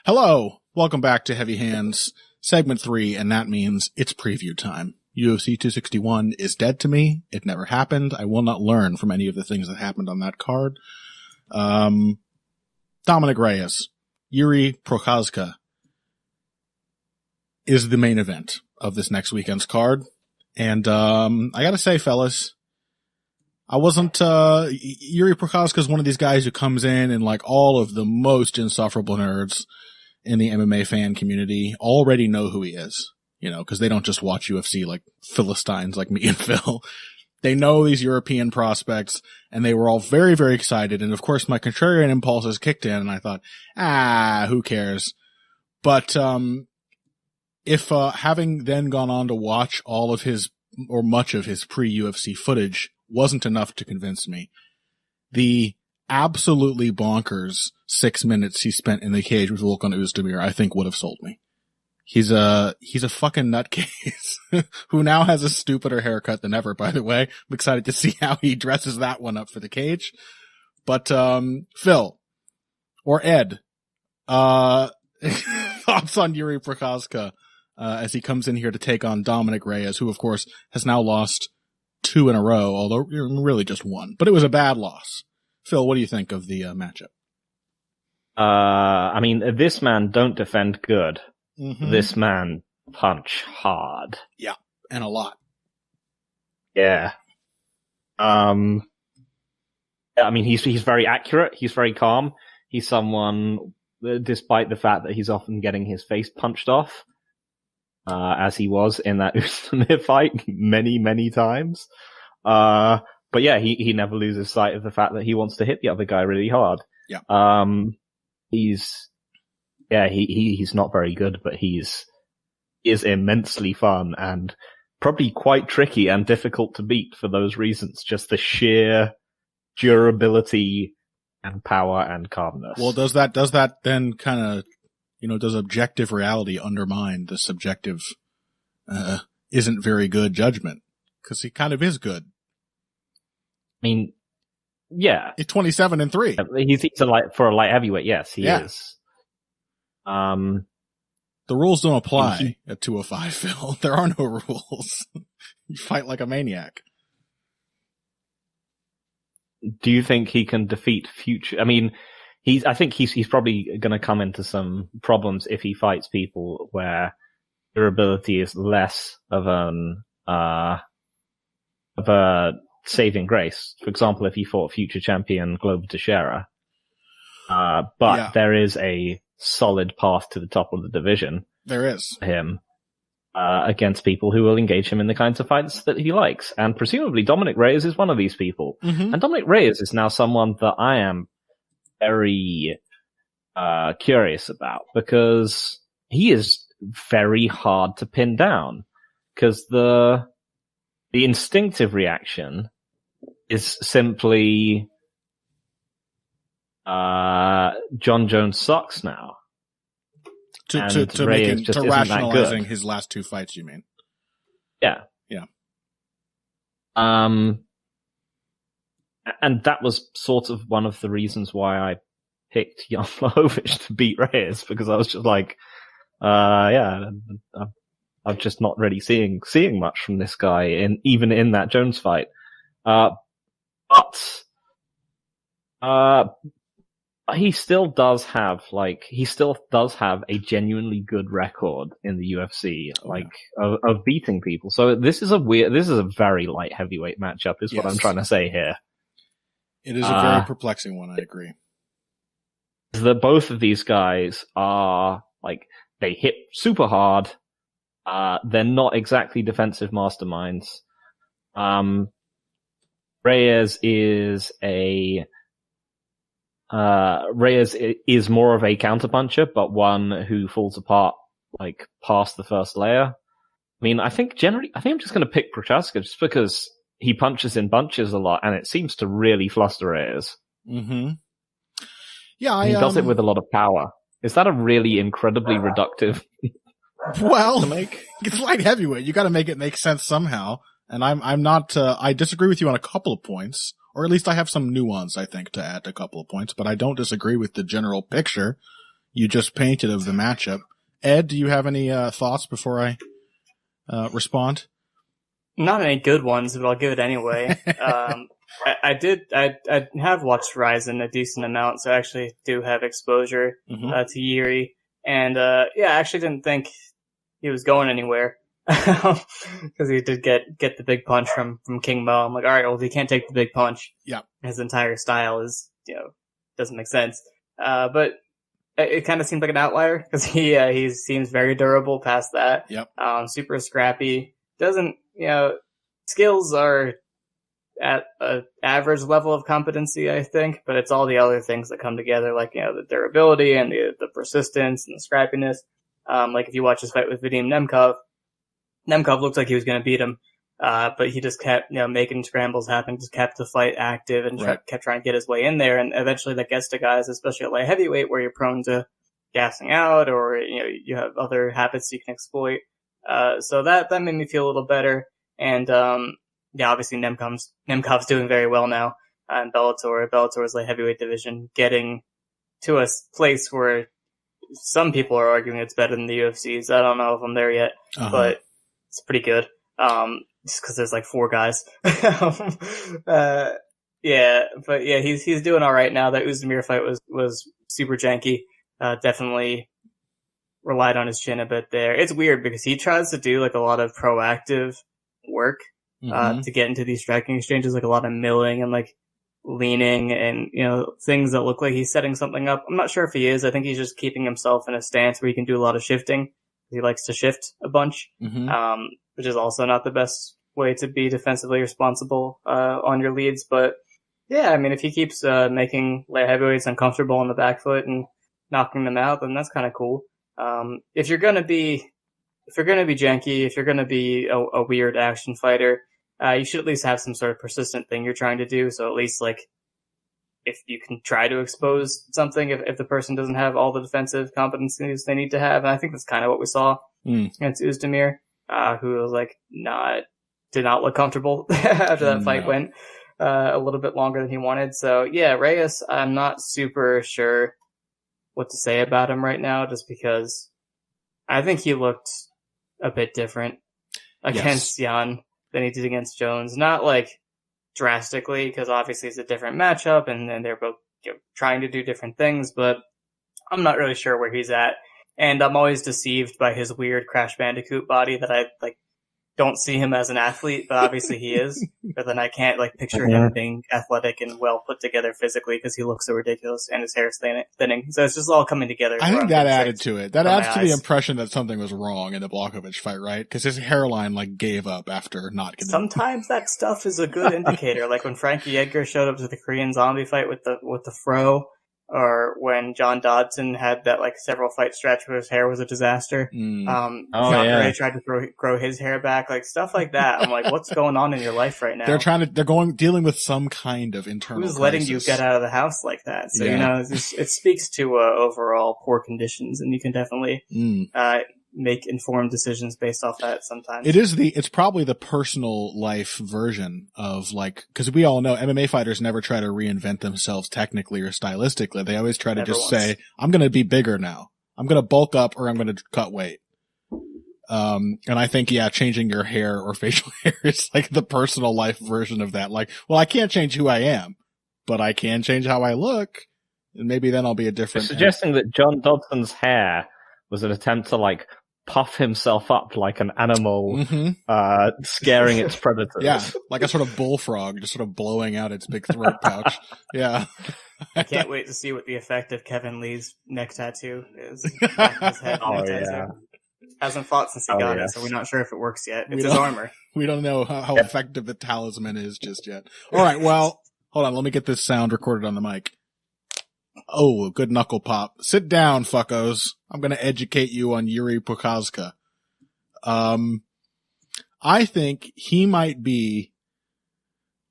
Hello, welcome back to Heavy Hands, segment 3, and that means it's preview time. UFC 261 is dead to me. It never happened. I will not learn from any of the things that happened on that card. Dominic Reyes, Yuri Prochazka is the main event of this next weekend's card. And I gotta say, fellas, I wasn't Yuri Prochazka is one of these guys who comes in and like all of the most insufferable nerds in the MMA fan community already know who he is, you know, because they don't just watch UFC like Philistines like me and Phil. They know these European prospects, and they were all very, very excited. And of course, my contrarian impulses kicked in, and I thought, who cares? But if having then gone on to watch all of his or much of his pre-UFC footage wasn't enough to convince me, the absolutely bonkers 6 minutes he spent in the cage with Volkan Oezdemir, I think would have sold me. He's a fucking nutcase who now has a stupider haircut than ever, by the way. I'm excited to see how he dresses that one up for the cage. But, Phil or Ed, thoughts on Yuri Prochazka, as he comes in here to take on Dominic Reyes, who of course has now lost 2 in a row, although really just 1, but it was a bad loss. Phil, what do you think of the matchup? I mean, this man don't defend good. Mm-hmm. This man punch hard. Yeah, and a lot. Yeah. I mean, he's very accurate. He's very calm. He's someone, despite the fact that he's often getting his face punched off, as he was in that Usman fight many, many times. But yeah, he never loses sight of the fact that he wants to hit the other guy really hard. Yeah. He's not very good, but he is immensely fun and probably quite tricky and difficult to beat for those reasons. Just the sheer durability and power and calmness. Well, does that then kind of, does objective reality undermine the subjective, isn't very good judgment? Cause he kind of is good. I mean, yeah. He's 27-3. He's for a light heavyweight, yes, he is. The rules don't apply at 205, Phil. There are no rules. You fight like a maniac. Do you think he can defeat future? I mean, I think he's probably going to come into some problems if he fights people where durability is less of a saving grace. For example, if he fought future champion Glover Teixeira. There is a solid path to the top of the division. There is. For him. Against people who will engage him in the kinds of fights that he likes. And presumably Dominic Reyes is one of these people. Mm-hmm. And Dominic Reyes is now someone that I am very curious about, because he is very hard to pin down. Because the instinctive reaction is simply John Jones sucks now. To rationalizing his last 2 fights, you mean? Yeah. Yeah. And that was sort of one of the reasons why I picked Jan Blachowicz to beat Reyes, because I was just like, I'm just not really seeing much from this guy even in that Jones fight. But he still does have a genuinely good record in the UFC, of beating people. So this is a very light heavyweight matchup, is what I'm trying to say here. It is a very perplexing one, I agree. Both of these guys are, they hit super hard. They're not exactly defensive masterminds. Reyes is more of a counterpuncher, but one who falls apart, past the first layer. I mean, I think I'm just going to pick Prochazka just because he punches in bunches a lot, and it seems to really fluster Reyes. Mm-hmm. Yeah, he does it with a lot of power. Is that a really incredibly reductive? Well, to make? It's light heavyweight. You got to make it make sense somehow. And I'm not. I disagree with you on a couple of points, or at least I have some nuance, I think, to add to a couple of points. But I don't disagree with the general picture you just painted of the matchup. Ed, do you have any thoughts before I respond? Not any good ones, but I'll give it anyway. I have watched Ryzen a decent amount, so I actually do have exposure to Yuri. And I actually didn't think he was going anywhere because he did get the big punch from King Mo. I'm like, all right, well, if he can't take the big punch, his entire style is doesn't make sense. But it kind of seemed like an outlier because he seems very durable past that. Super scrappy. Doesn't skills are at an average level of competency, I think, but it's all the other things that come together, like, the durability and the persistence and the scrappiness. Like if you watch his fight with Vadim Nemkov looked like he was going to beat him, but he just kept, making scrambles happen, just kept the fight active and kept trying to get his way in there. And eventually that gets to guys, especially at light heavyweight, where you're prone to gassing out or, you have other habits you can exploit. So that made me feel a little better. And, obviously Nemkov's doing very well now in Bellator's light heavyweight division, getting to a place where some people are arguing it's better than the UFC's. I don't know if I'm there yet, but it's pretty good. Just because there's like 4 guys. He's doing all right now. That Uzdemir fight was super janky. Definitely relied on his chin a bit there. It's weird because he tries to do like a lot of proactive work to get into these striking exchanges, like a lot of milling and like leaning and, things that look like he's setting something up. I'm not sure if he is. I think he's just keeping himself in a stance where he can do a lot of shifting. He likes to shift a bunch, which is also not the best way to be defensively responsible on your leads. But yeah, I mean, if he keeps making light heavyweights uncomfortable on the back foot and knocking them out, then that's kind of cool. If you're gonna be janky, if you're gonna be a weird action fighter, you should at least have some sort of persistent thing you're trying to do. So at least like, if you can try to expose something, if the person doesn't have all the defensive competencies they need to have. And I think that's kind of what we saw against Uzdemir, who was like did not look comfortable after that fight went a little bit longer than he wanted. So yeah, Reyes, I'm not super sure what to say about him right now, just because I think he looked a bit different against Jan than he did against Jones. Not like drastically, because obviously it's a different matchup and they're both trying to do different things, but I'm not really sure where he's at. And I'm always deceived by his weird Crash Bandicoot body that I don't see him as an athlete, but obviously he is. But then I can't picture him being athletic and well put together physically because he looks so ridiculous and his hair is thinning. So it's just all coming together. I think that added to it. That adds to the impression that something was wrong in the Blachowicz fight, right? Because his hairline gave up after not getting. Sometimes that stuff is a good indicator. Like when Frankie Edgar showed up to the Korean Zombie fight with the fro. Or when John Dodson had that several fight stretch where his hair was a disaster. John Ray tried to grow his hair back, stuff like that. I'm like, what's going on in your life right now? They're dealing with some kind of internal Who's letting you get out of the house like that? So, it speaks to overall poor conditions, and you can definitely make informed decisions based off that sometimes. It's probably the personal life version of cause we all know MMA fighters never try to reinvent themselves technically or stylistically. They always try to say, I'm going to be bigger now. I'm going to bulk up or I'm going to cut weight. And I think, changing your hair or facial hair is the personal life version of that. I can't change who I am, but I can change how I look. And maybe then I'll be a different... You're suggesting that John Dodson's hair was an attempt to, like, puff himself up like an animal, scaring its predators. Yeah, like a sort of bullfrog, just sort of blowing out its big throat pouch. Yeah. I can't wait to see what the effect of Kevin Lee's neck tattoo is. Back of his head neck tattoo. Hasn't fought since he got it, so we're not sure if it works yet. It's his armor. We don't know how effective the talisman is just yet. All right, well, hold on. Let me get this sound recorded on the mic. Oh, good knuckle pop. Sit down, fuckos. I'm going to educate you on Yuri Prochazka. I think he might be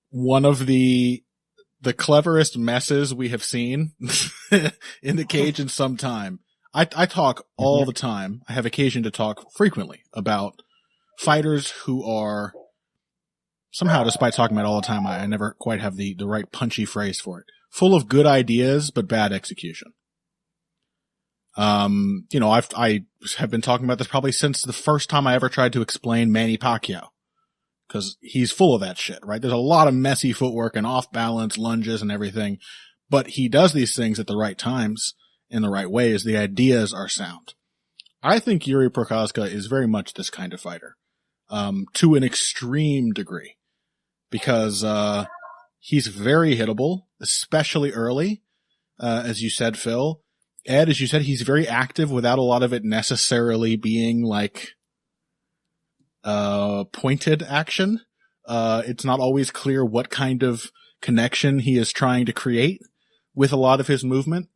one of the cleverest messes we have seen in the cage in some time. I talk all the time. I have occasion to talk frequently about fighters who are somehow, despite talking about it all the time, I never quite have the right punchy phrase for it. Full of good ideas, but bad execution. I have been talking about this probably since the first time I ever tried to explain Manny Pacquiao. Cause he's full of that shit, right? There's a lot of messy footwork and off balance lunges and everything, but he does these things at the right times in the right ways. The ideas are sound. I think Yuri Prochazka is very much this kind of fighter, to an extreme degree, because, he's very hittable, especially early, as you said, Phil. Ed, as you said, he's very active without a lot of it necessarily being like pointed action. It's not always clear what kind of connection he is trying to create with a lot of his movement.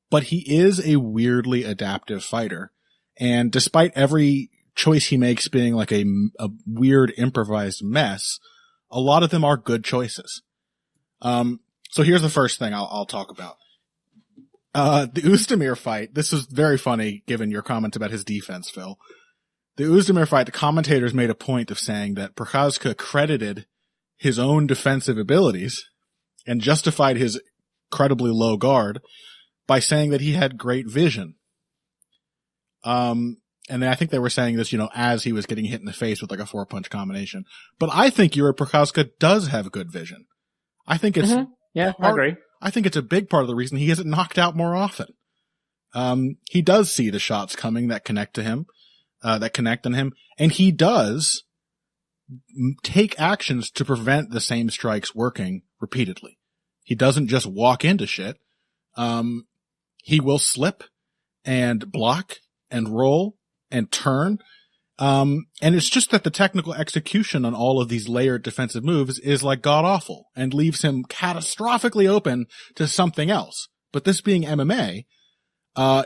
But he is a weirdly adaptive fighter. And despite every choice he makes being like a weird improvised mess, a lot of them are good choices. So here's the first thing I'll talk about. The Oezdemir fight. This is very funny given your comments about his defense, Phil. The Oezdemir fight, the commentators made a point of saying that Prochazka credited his own defensive abilities and justified his incredibly low guard by saying that he had great vision. And then I think they were saying this, as he was getting hit in the face with like a 4-punch combination. But I think Yuri Prochazka does have good vision. I think it's, I agree. I think it's a big part of the reason he isn't knocked out more often. He does see the shots coming that connect to him, that connect on him, and he does take actions to prevent the same strikes working repeatedly. He doesn't just walk into shit. He will slip and block and roll and turn. And it's just that the technical execution on all of these layered defensive moves is like god awful and leaves him catastrophically open to something else. But this being MMA,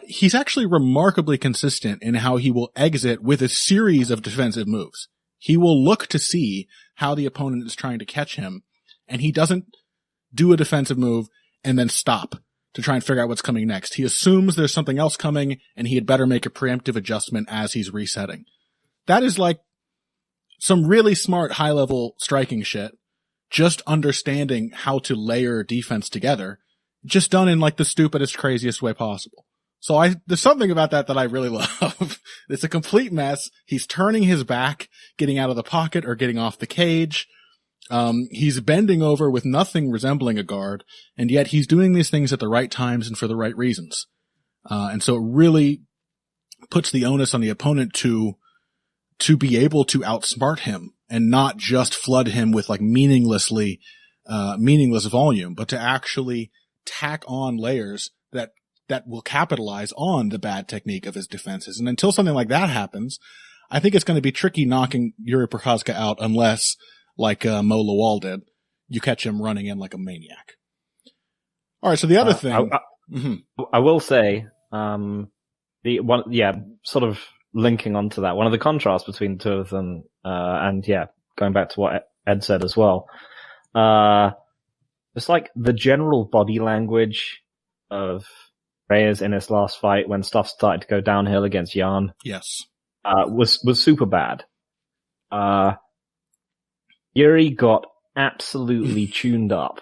he's actually remarkably consistent in how he will exit with a series of defensive moves. He will look to see how the opponent is trying to catch him, and he doesn't do a defensive move and then stop to try and figure out what's coming next. He assumes there's something else coming, and he had better make a preemptive adjustment as he's resetting. That is like some really smart high-level striking shit, just understanding how to layer defense together, just done in like the stupidest, craziest way possible. So there's something about that I really love. It's a complete mess. He's turning his back, getting out of the pocket or getting off the cage. He's bending over with nothing resembling a guard, and yet he's doing these things at the right times and for the right reasons. And so it really puts the onus on the opponent to be able to outsmart him and not just flood him with like meaningless volume, but to actually tack on layers that will capitalize on the bad technique of his defenses. And until something like that happens, I think it's going to be tricky knocking Yuri Prochazka out unless, like Mo Lawal did, you catch him running in like a maniac. All right, so the other thing... I will say, sort of linking onto that, one of the contrasts between the two of them, going back to what Ed said as well, it's like the general body language of Reyes in his last fight when stuff started to go downhill against Jan. Yes. Was super bad. Yuri got absolutely tuned up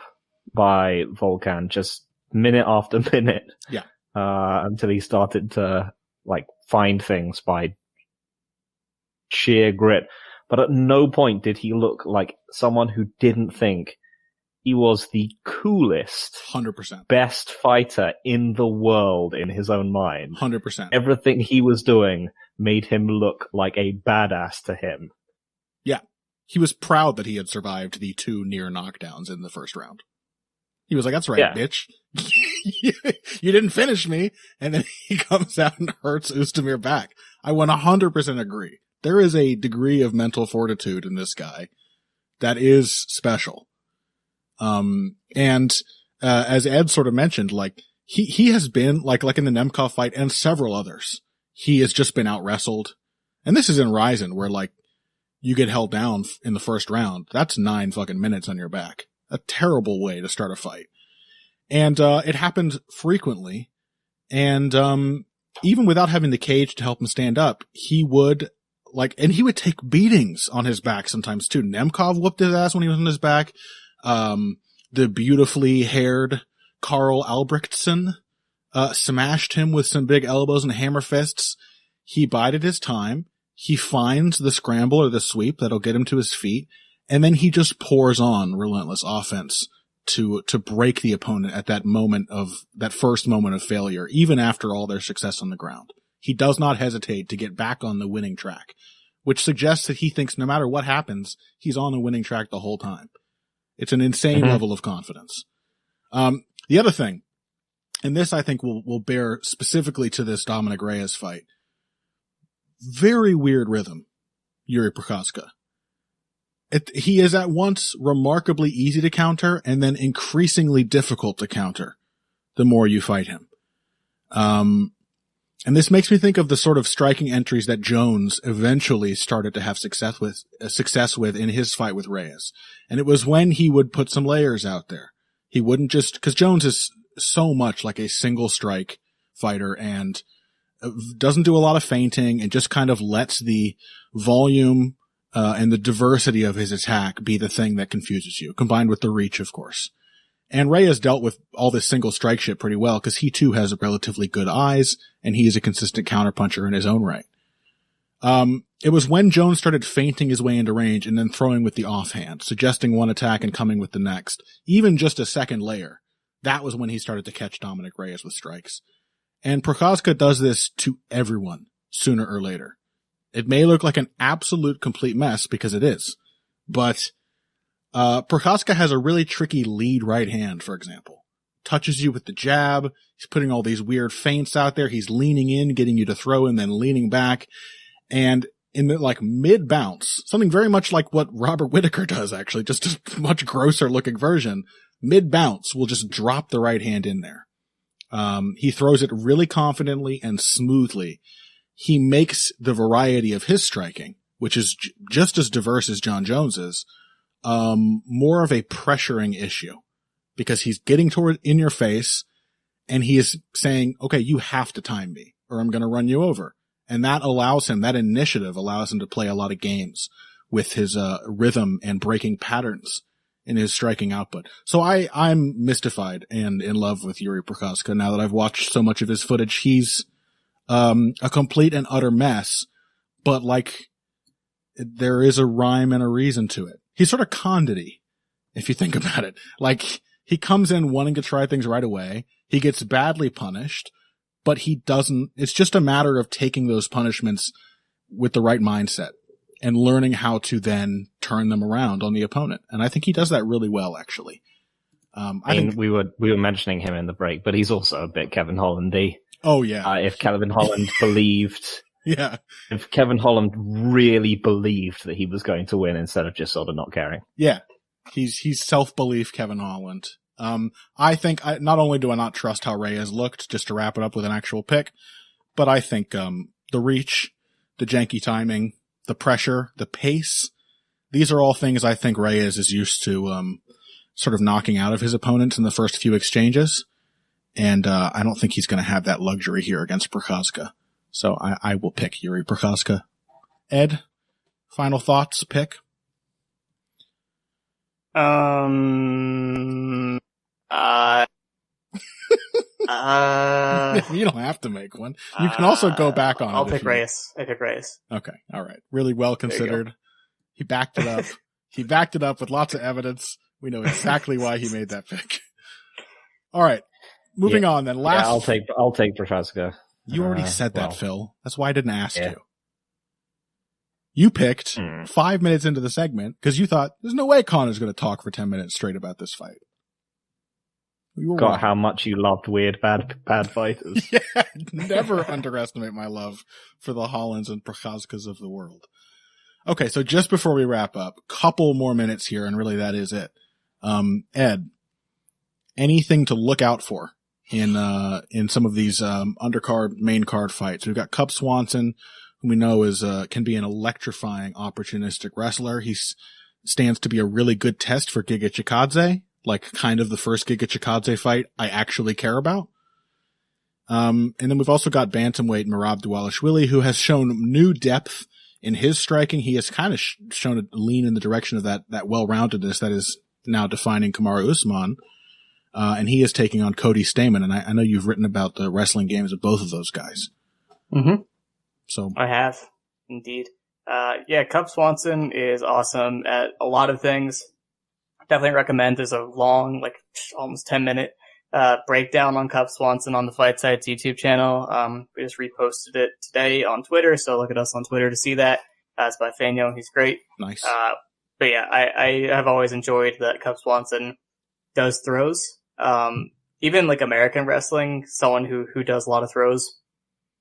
by Volkan just minute after minute. Yeah. Until he started to like find things by sheer grit. But at no point did he look like someone who didn't think he was the coolest, 100%, best fighter in the world in his own mind. 100%. Everything he was doing made him look like a badass to him. Yeah. He was proud that he had survived the 2 near knockdowns in the first round. He was like, that's right, bitch. You didn't finish me. And then he comes out and hurts Oezdemir back. I 100% agree. There is a degree of mental fortitude in this guy that is special. As Ed sort of mentioned, like, he has been, like in the Nemkov fight and several others, he has just been out wrestled. And this is in Ryzen, where, like, you get held down in the first round. That's 9 fucking minutes on your back. A terrible way to start a fight. And, it happened frequently. And, even without having the cage to help him stand up, he would take beatings on his back sometimes too. Nemkov whooped his ass when he was on his back. The beautifully haired Carl Albrechtsen, smashed him with some big elbows and hammer fists. He bided his time. He finds the scramble or the sweep that'll get him to his feet. And then he just pours on relentless offense to break the opponent at that first moment of failure, even after all their success on the ground. He does not hesitate to get back on the winning track, which suggests that he thinks no matter what happens, he's on the winning track the whole time. It's an insane level of confidence. The other thing, and this I think will bear specifically to this Dominic Reyes fight, very weird rhythm, Yuri Prochazka. He is at once remarkably easy to counter and then increasingly difficult to counter the more you fight him. And this makes me think of the sort of striking entries that Jones eventually started to have success with in his fight with Reyes. And it was when he would put some layers out there. He wouldn't because Jones is so much like a single strike fighter and doesn't do a lot of feinting and just kind of lets the volume and the diversity of his attack be the thing that confuses you, combined with the reach, of course. And Reyes dealt with all this single strike shit pretty well because he too has relatively good eyes and he is a consistent counterpuncher in his own right. It was when Jones started feinting his way into range and then throwing with the offhand, suggesting one attack and coming with the next, even just a second layer. That was when he started to catch Dominic Reyes with strikes. And Prochazka does this to everyone sooner or later. It may look like an absolute complete mess because it is, but Prochazka has a really tricky lead right hand, for example. Touches you with the jab. He's putting all these weird feints out there. He's leaning in, getting you to throw and then leaning back. And in the mid bounce, something very much like what Robert Whittaker does, actually, just a much grosser looking version. Mid bounce will just drop the right hand in there. He throws it really confidently and smoothly. He makes the variety of his striking, which is just as diverse as John Jones's, more of a pressuring issue because he's getting toward in your face and he is saying, okay, you have to time me or I'm going to run you over. And that initiative allows him to play a lot of games with his, rhythm and breaking patterns in his striking output. So I'm mystified and in love with Yuri Prochazka now that I've watched so much of his footage. He's, a complete and utter mess, but there is a rhyme and a reason to it. He's sort of Condity, if you think about it. He comes in wanting to try things right away. He gets badly punished, but he doesn't. It's just a matter of taking those punishments with the right mindset and learning how to then turn them around on the opponent. And I think he does that really well, actually. I think we were mentioning him in the break, but he's also a bit Kevin Holland-y. Oh yeah. If Kevin Holland believed, yeah, if Kevin Holland really believed that he was going to win instead of just sort of not caring. Yeah. He's self-belief Kevin Holland. I think not only do I not trust how Reyes looked, just to wrap it up with an actual pick, but I think, the reach, the janky timing, the pressure, the pace, these are all things I think Reyes is used to, sort of knocking out of his opponents in the first few exchanges. And, I don't think he's going to have that luxury here against Prochazka. So I will pick Yuri Prochazka. Ed, final thoughts, pick? You don't have to make one. You can also go back on it. I'll pick Reyes. I pick Reyes. Okay. All right. Really well considered. He backed it up. He backed it up with lots of evidence, We know exactly why he made that pick. All right. Moving on then. I'll take Prochazka. You already said that, Phil. That's why I didn't ask you. You picked 5 minutes into the segment because you thought there's no way Connor's going to talk for 10 minutes straight about this fight. Got how much you loved weird bad fighters. Yeah, never underestimate my love for the Hollands and Prochazkas of the world. Okay, so just before we wrap up, couple more minutes here, and really that is it. Ed, anything to look out for in some of these undercard, main card fights? We've got Cub Swanson, who we know is can be an electrifying, opportunistic wrestler. He stands to be a really good test for Giga Chikadze. Like kind of the first Giga Chikadze fight I actually care about. And then we've also got bantamweight Merab Dvalishvili, who has shown new depth in his striking. He has kind of shown a lean in the direction of that well-roundedness that is now defining Kamaru Usman. And he is taking on Cody Stamann. And I know you've written about the wrestling games of both of those guys. Mm-hmm. So I have indeed. Cub Swanson is awesome at a lot of things. Definitely recommend. There's a long, like almost 10-minute breakdown on Cub Swanson on the Fight Sites YouTube channel. We just reposted it today on Twitter, so look at us on Twitter to see that. It's by Fanyo. He's great. Nice. But yeah, I have always enjoyed that Cub Swanson does throws. Even like American wrestling, someone who does a lot of throws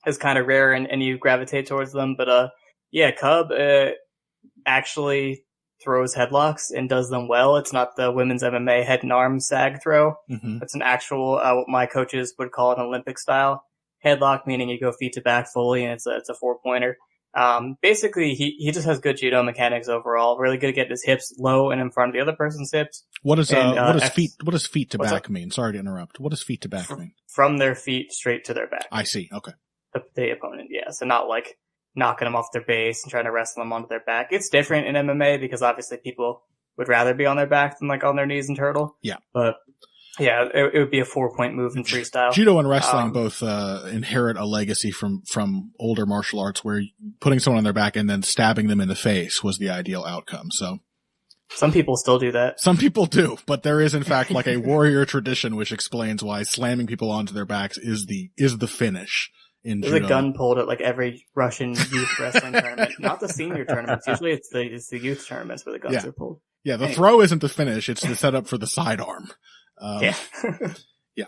is kind of rare, and you gravitate towards them. But Cub actually throws headlocks and does them well. It's not the women's MMA head and arm sag throw. Mm-hmm. It's an actual, what my coaches would call an Olympic style headlock, meaning you go feet to back fully, and it's a 4-pointer. Basically, he just has good judo mechanics overall. Really good at getting his hips low and in front of the other person's hips. What does feet to back mean? Sorry to interrupt. What does feet to back mean? From their feet straight to their back. I see. Okay. The opponent, yeah. So not like knocking them off their base and trying to wrestle them onto their back. It's different in MMA because obviously people would rather be on their back than like on their knees and turtle. Yeah. But yeah, it would be a 4-point move in freestyle. Judo and wrestling both inherit a legacy from older martial arts where putting someone on their back and then stabbing them in the face was the ideal outcome. So some people still do that. Some people do, but there is in fact like a warrior tradition which explains why slamming people onto their backs is the finish. There's judo. A gun pulled at like every Russian youth wrestling tournament. Not the senior tournaments. Usually it's the youth tournaments where the guns are pulled. Yeah, the throw isn't the finish. It's the setup for the sidearm. Yeah. Yeah.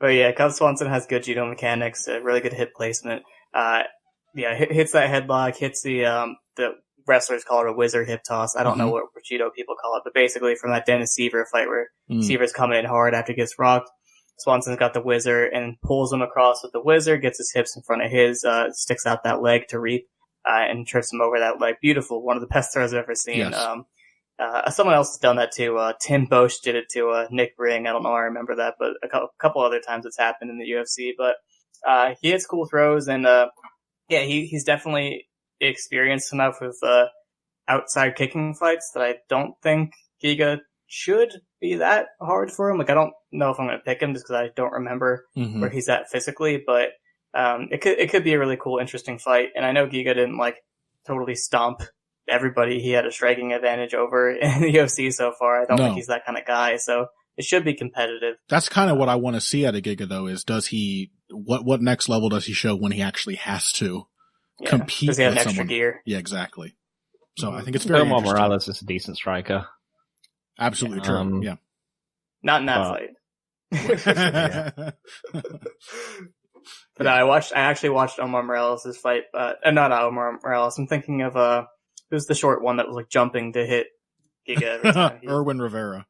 But yeah, Cub Swanson has good judo mechanics, really good hip placement. Hits that headlock, hits the wrestlers call it a whizzer hip toss. I don't know what judo people call it, but basically from that Dennis Seaver fight where Seaver's coming in hard after he gets rocked. Swanson's got the whizzer and pulls him across with the whizzer, gets his hips in front of his, sticks out that leg to reap, and trips him over that leg. Beautiful. One of the best throws I've ever seen. Yes. Someone else has done that too. Tim Bosch did it to Nick Ring. I don't know. I remember that, but a couple other times it's happened in the UFC. But he hits cool throws, and he's definitely experienced enough with outside kicking fights that I don't think Giga should be that hard for him. Like I don't know if I'm going to pick him just because I don't remember where he's at physically, but it could be a really cool, interesting fight. And I know Giga didn't like totally stomp everybody he had a striking advantage over in the UFC so far. I don't think he's that kind of guy, so it should be competitive. That's kind of what I want to see out of Giga, though, is what next level does he show when he actually has to compete does he have with extra someone? Gear? Yeah, exactly. So I think it's very interesting. Morales is a decent striker. Absolutely true. Yeah. Not in that fight. But I actually watched Omar Morales' fight, not Omar Morales. I'm thinking of, who's the short one that was like jumping to hit Giga every time. Erwin Rivera,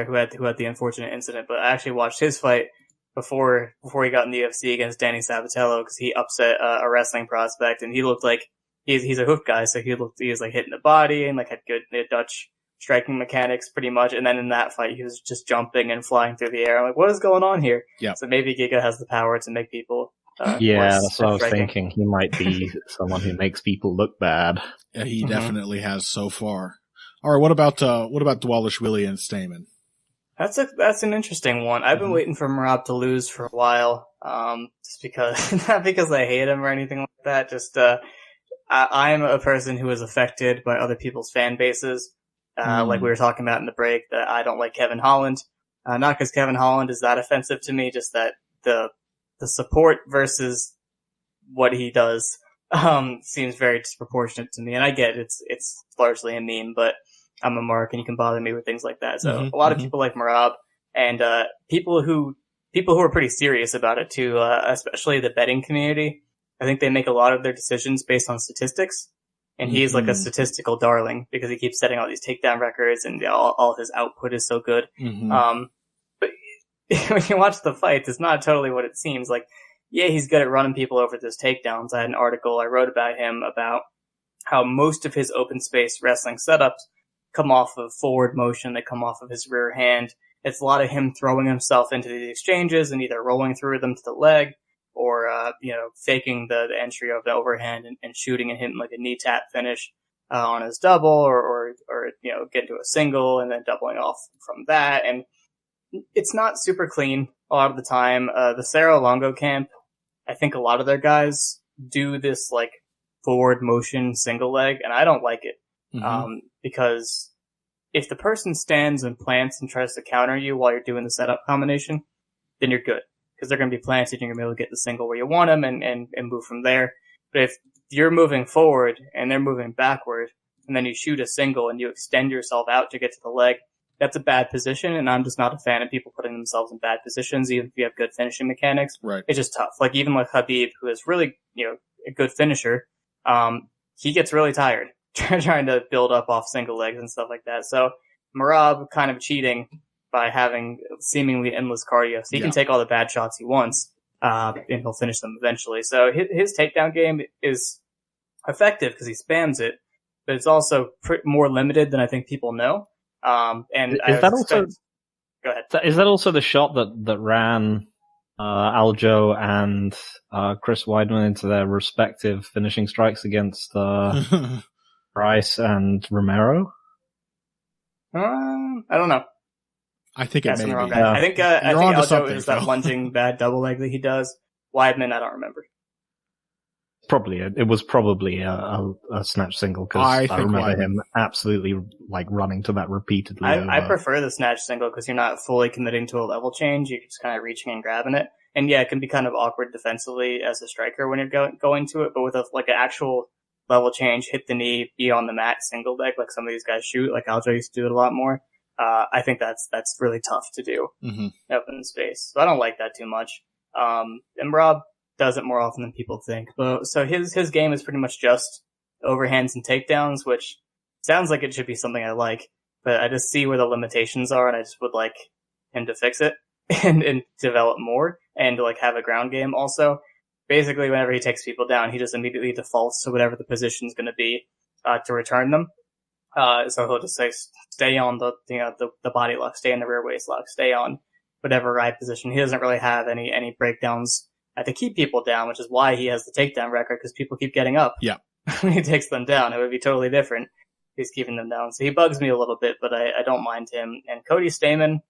who had the unfortunate incident, but I actually watched his fight before he got in the UFC against Danny Sabatello because he upset a wrestling prospect, and he looked like he's a hook guy, so he was like hitting the body and like had good Dutch striking mechanics pretty much. And then in that fight, he was just jumping and flying through the air. I'm like, what is going on here? Yeah. So maybe Giga has the power to make people. That's what I was thinking. He might be someone who makes people look bad. Yeah, he definitely has so far. All right, what about Dvalishvili and Stamann? That's an interesting one. I've been waiting for Merab to lose for a while, just because, not because I hate him or anything like that. Just I'm a person who is affected by other people's fan bases, like we were talking about in the break, that I don't like Kevin Holland. Not because Kevin Holland is that offensive to me, just that the support versus what he does seems very disproportionate to me. And I get it's largely a meme, but I'm a mark and you can bother me with things like that. So a lot of people like Merab, and people who are pretty serious about it too, especially the betting community. I think they make a lot of their decisions based on statistics. And he's like a statistical darling because he keeps setting all these takedown records, and all his output is so good. But when you watch the fights, it's not totally what it seems. Like, yeah, he's good at running people over those takedowns. I had an article I wrote about him about how most of his open space wrestling setups come off of forward motion. They come off of his rear hand. It's a lot of him throwing himself into the exchanges and either rolling through them to the leg or, faking the entry of the overhand and shooting and hitting like a knee tap finish, on his double or get to a single and then doubling off from that. And it's not super clean a lot of the time. The Cerro Longo camp, I think a lot of their guys do this like forward motion single leg, and I don't like it. Because if the person stands and plants and tries to counter you while you're doing the setup combination, then you're good. Because they're going to be planted and you're going to be able to get the single where you want them and move from there. But if you're moving forward and they're moving backward, and then you shoot a single and you extend yourself out to get to the leg, that's a bad position, and I'm just not a fan of people putting themselves in bad positions, even if you have good finishing mechanics. Right. It's just tough. Like, even with Khabib, who is really, a good finisher, he gets really tired trying to build up off single legs and stuff like that. So Merab kind of cheating by having seemingly endless cardio. So he can take all the bad shots he wants, and he'll finish them eventually. So his takedown game is effective because he spams it, but it's also more limited than I think people know. And is that also? Go ahead. Is that also the shot that ran Aljo and Chris Weidman into their respective finishing strikes against Rice and Romero? I don't know. I think it may be. I think Aljo is that lunging bad double leg that he does. Weidman, I don't remember. It was probably a snatch single because I remember him absolutely like running to that repeatedly. I prefer the snatch single because you're not fully committing to a level change. You're just kind of reaching and grabbing it. And yeah, it can be kind of awkward defensively as a striker when you're going to it, but with an actual level change, hit the knee, be on the mat, single leg like some of these guys shoot, like Aljo used to do it a lot more. I think that's really tough to do up in space. So I don't like that too much. And Rob does it more often than people think. But so his game is pretty much just overhands and takedowns, which sounds like it should be something I like, but I just see where the limitations are, and I just would like him to fix it and develop more and like have a ground game also. Basically, whenever he takes people down, he just immediately defaults to whatever the position is going to be to return them. So he'll just say, stay on the body lock, stay in the rear waist lock, stay on whatever right position. He doesn't really have any breakdowns to keep people down, which is why he has the takedown record, because people keep getting up. Yeah. When he takes them down, it would be totally different if he's keeping them down. So he bugs me a little bit, but I don't mind him. And Cody Stamann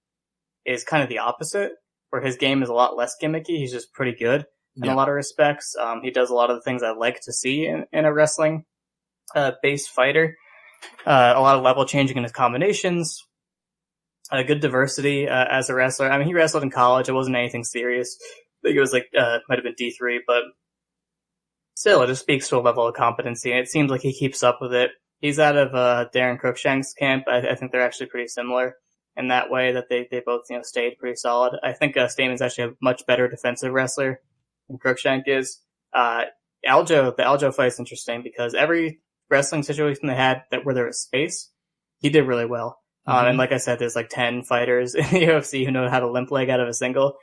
is kind of the opposite, where his game is a lot less gimmicky. He's just pretty good in a lot of respects. He does a lot of the things I like to see in a wrestling based fighter. A lot of level changing in his combinations. Good diversity as a wrestler. I mean, he wrestled in college. It wasn't anything serious. I think it was might have been D3, but still, it just speaks to a level of competency, and it seems like he keeps up with it. He's out of Darren Cruikshank's camp. I think they're actually pretty similar in that way, that they both stayed pretty solid. I think Stamann's actually a much better defensive wrestler than Cruikshank is. The Aljo fight's interesting because every wrestling situation they had where there was space, he did really well. And like I said, there's 10 fighters in the UFC who know how to limp leg out of a single.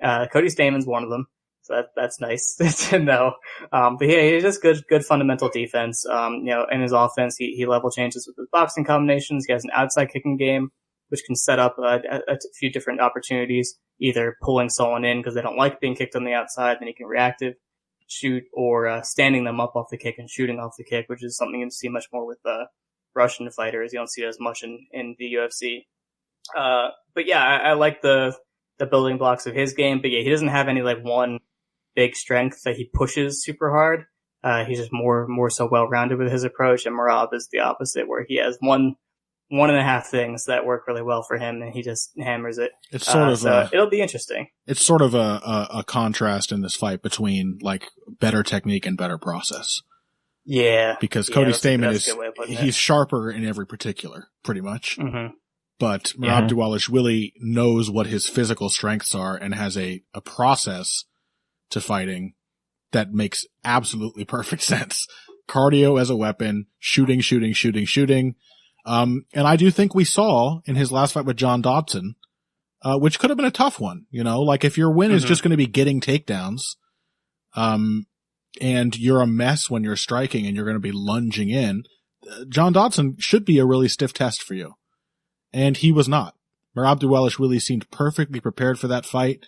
Cody Stamann's one of them, so that's nice to know. But yeah, he's just good fundamental defense. In his offense, he level changes with his boxing combinations. He has an outside kicking game, which can set up a few different opportunities, either pulling someone in because they don't like being kicked on the outside, then he can reactive shoot, or standing them up off the kick and shooting off the kick, which is something you see much more with Russian fighters. You don't see it as much in the UFC. But yeah, I like the building blocks of his game. But yeah, he doesn't have any one big strength that he pushes super hard. He's just more so well-rounded with his approach. And Merab is the opposite, where he has one 1.5 things that work really well for him, and he just hammers it. It's sort of so it'll be interesting. It's sort of a contrast in this fight between like better technique and better process. Yeah, because Cody Stamann he's sharper in every particular, pretty much. Mm-hmm. But Merab Dvalishvili knows what his physical strengths are and has a process to fighting that makes absolutely perfect sense. Cardio as a weapon, shooting. And I do think we saw in his last fight with John Dodson, which could have been a tough one, you know, like if your win is just going to be getting takedowns, and you're a mess when you're striking and you're going to be lunging in, John Dodson should be a really stiff test for you. And he was not. Merab Dvalishvili seemed perfectly prepared for that fight.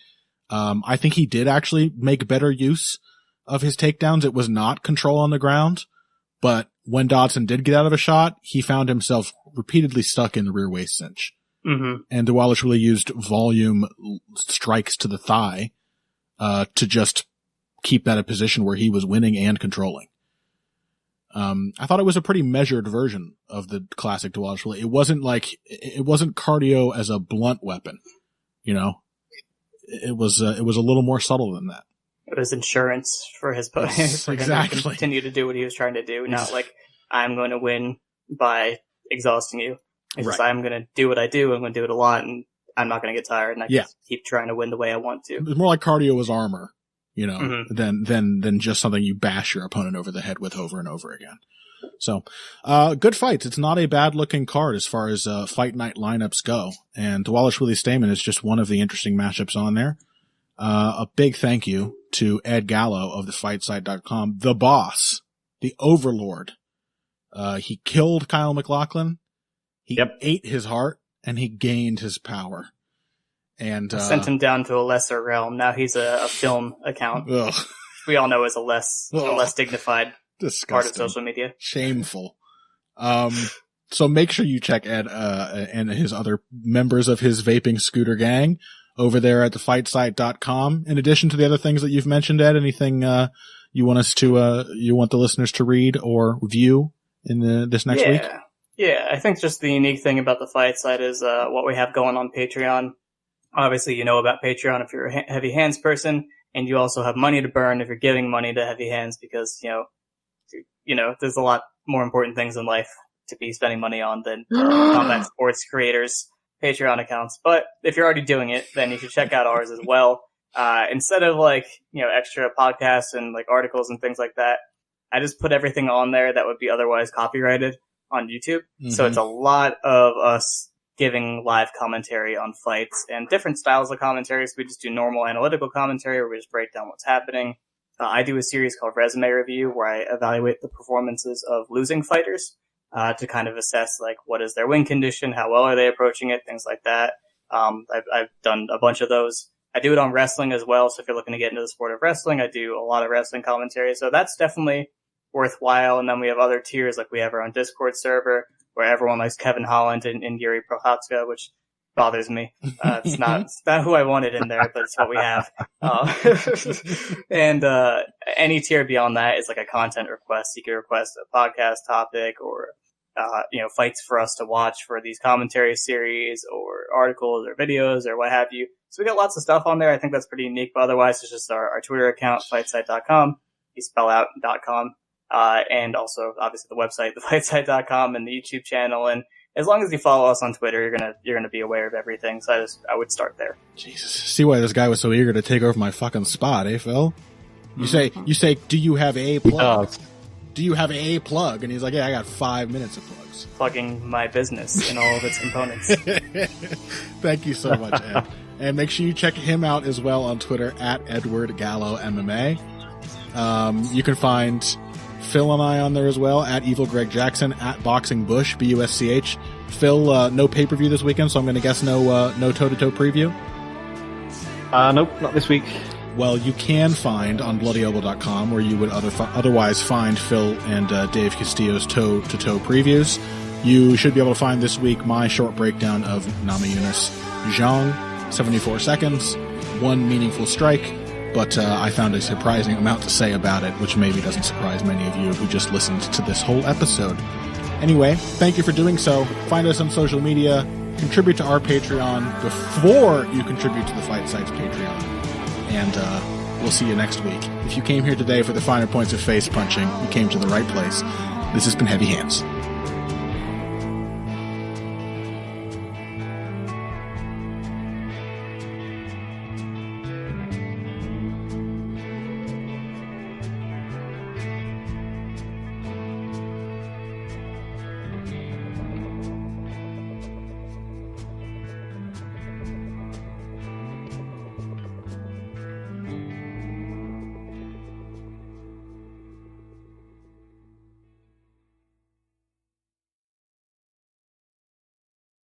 I think he did actually make better use of his takedowns. It was not control on the ground, but when Dodson did get out of a shot, he found himself repeatedly stuck in the rear waist cinch. Mm-hmm. And Dvalishvili used volume strikes to the thigh, to just keep that a position where he was winning and controlling. I thought it was a pretty measured version of the classic Dvalishvili. It wasn't cardio as a blunt weapon, you know. It was a little more subtle than that. It was insurance for his for exactly. him to continue to do what he was trying to do, not like I'm going to win by exhausting you. It's just I'm going to do what I do. I'm going to do it a lot, and I'm not going to get tired. And I just keep trying to win the way I want to. It's more like cardio as armor, you know, than just something you bash your opponent over the head with over and over again. So, good fights. It's not a bad looking card as far as fight night lineups go. And Dvalishvili Stamann is just one of the interesting matchups on there. A big thank you to Ed Gallo of thefightsite.com, the boss, the overlord. He killed Kyle McLaughlin. He ate his heart and he gained his power. And sent him down to a lesser realm. Now he's a film account. Ugh. We all know is a less dignified disgusting part of social media. Shameful. So make sure you check Ed and his other members of his vaping scooter gang over there at thefightsite.com. In addition to the other things that you've mentioned, Ed, anything you want the listeners to read or view in this next week? Yeah, I think just the unique thing about the Fight Site is what we have going on Patreon. Obviously, you know about Patreon if you're a Heavy Hands person, and you also have money to burn if you're giving money to Heavy Hands because, you know, there's a lot more important things in life to be spending money on than combat sports creators' Patreon accounts. But if you're already doing it, then you should check out ours as well. Instead of extra podcasts and like articles and things like that, I just put everything on there that would be otherwise copyrighted on YouTube. Mm-hmm. So it's a lot of us giving live commentary on fights and different styles of commentary. So we just do normal analytical commentary where we just break down what's happening. I do a series called Resume Review where I evaluate the performances of losing fighters to kind of assess like what is their win condition, how well are they approaching it, things like that. I've done a bunch of those. I do it on wrestling as well. So if you're looking to get into the sport of wrestling, I do a lot of wrestling commentary. So that's definitely worthwhile. And then we have other tiers, like we have our own Discord server where everyone likes Kevin Holland and Yuri Prochazka, which bothers me. It's not who I wanted in there, but it's what we have. And any tier beyond that is like a content request. You can request a podcast topic or fights for us to watch for these commentary series or articles or videos or what have you. So we got lots of stuff on there. I think that's pretty unique, but otherwise it's just our Twitter account, fightsite.com. You spell out .com. And also obviously the website, thefightsite.com, and the YouTube channel. And as long as you follow us on Twitter, you're gonna be aware of everything. So I would start there. Jesus. See why this guy was so eager to take over my fucking spot, eh, Phil? You say, do you have a plug? Do you have a plug? And he's like, yeah, I got 5 minutes of plugs. Plugging my business in all of its components. Thank you so much, Ed. And make sure you check him out as well on Twitter at Edward Gallo MMA. You can find Phil and I on there as well at Evil Greg Jackson, at Boxing Bush, BUSCH. Phil, no pay-per-view this weekend, so I'm going to guess no toe-to-toe preview. Nope, not this week. Well, you can find on BloodyElbow.com where you would otherwise find Phil and Dave Castillo's toe-to-toe previews. You should be able to find this week my short breakdown of Namajunas Zhang, 74 seconds, one meaningful strike, but I found a surprising amount to say about it, which maybe doesn't surprise many of you who just listened to this whole episode. Anyway, thank you for doing so. Find us on social media. Contribute to our Patreon before you contribute to the Fight Site's Patreon. And we'll see you next week. If you came here today for the finer points of face punching, you came to the right place. This has been Heavy Hands.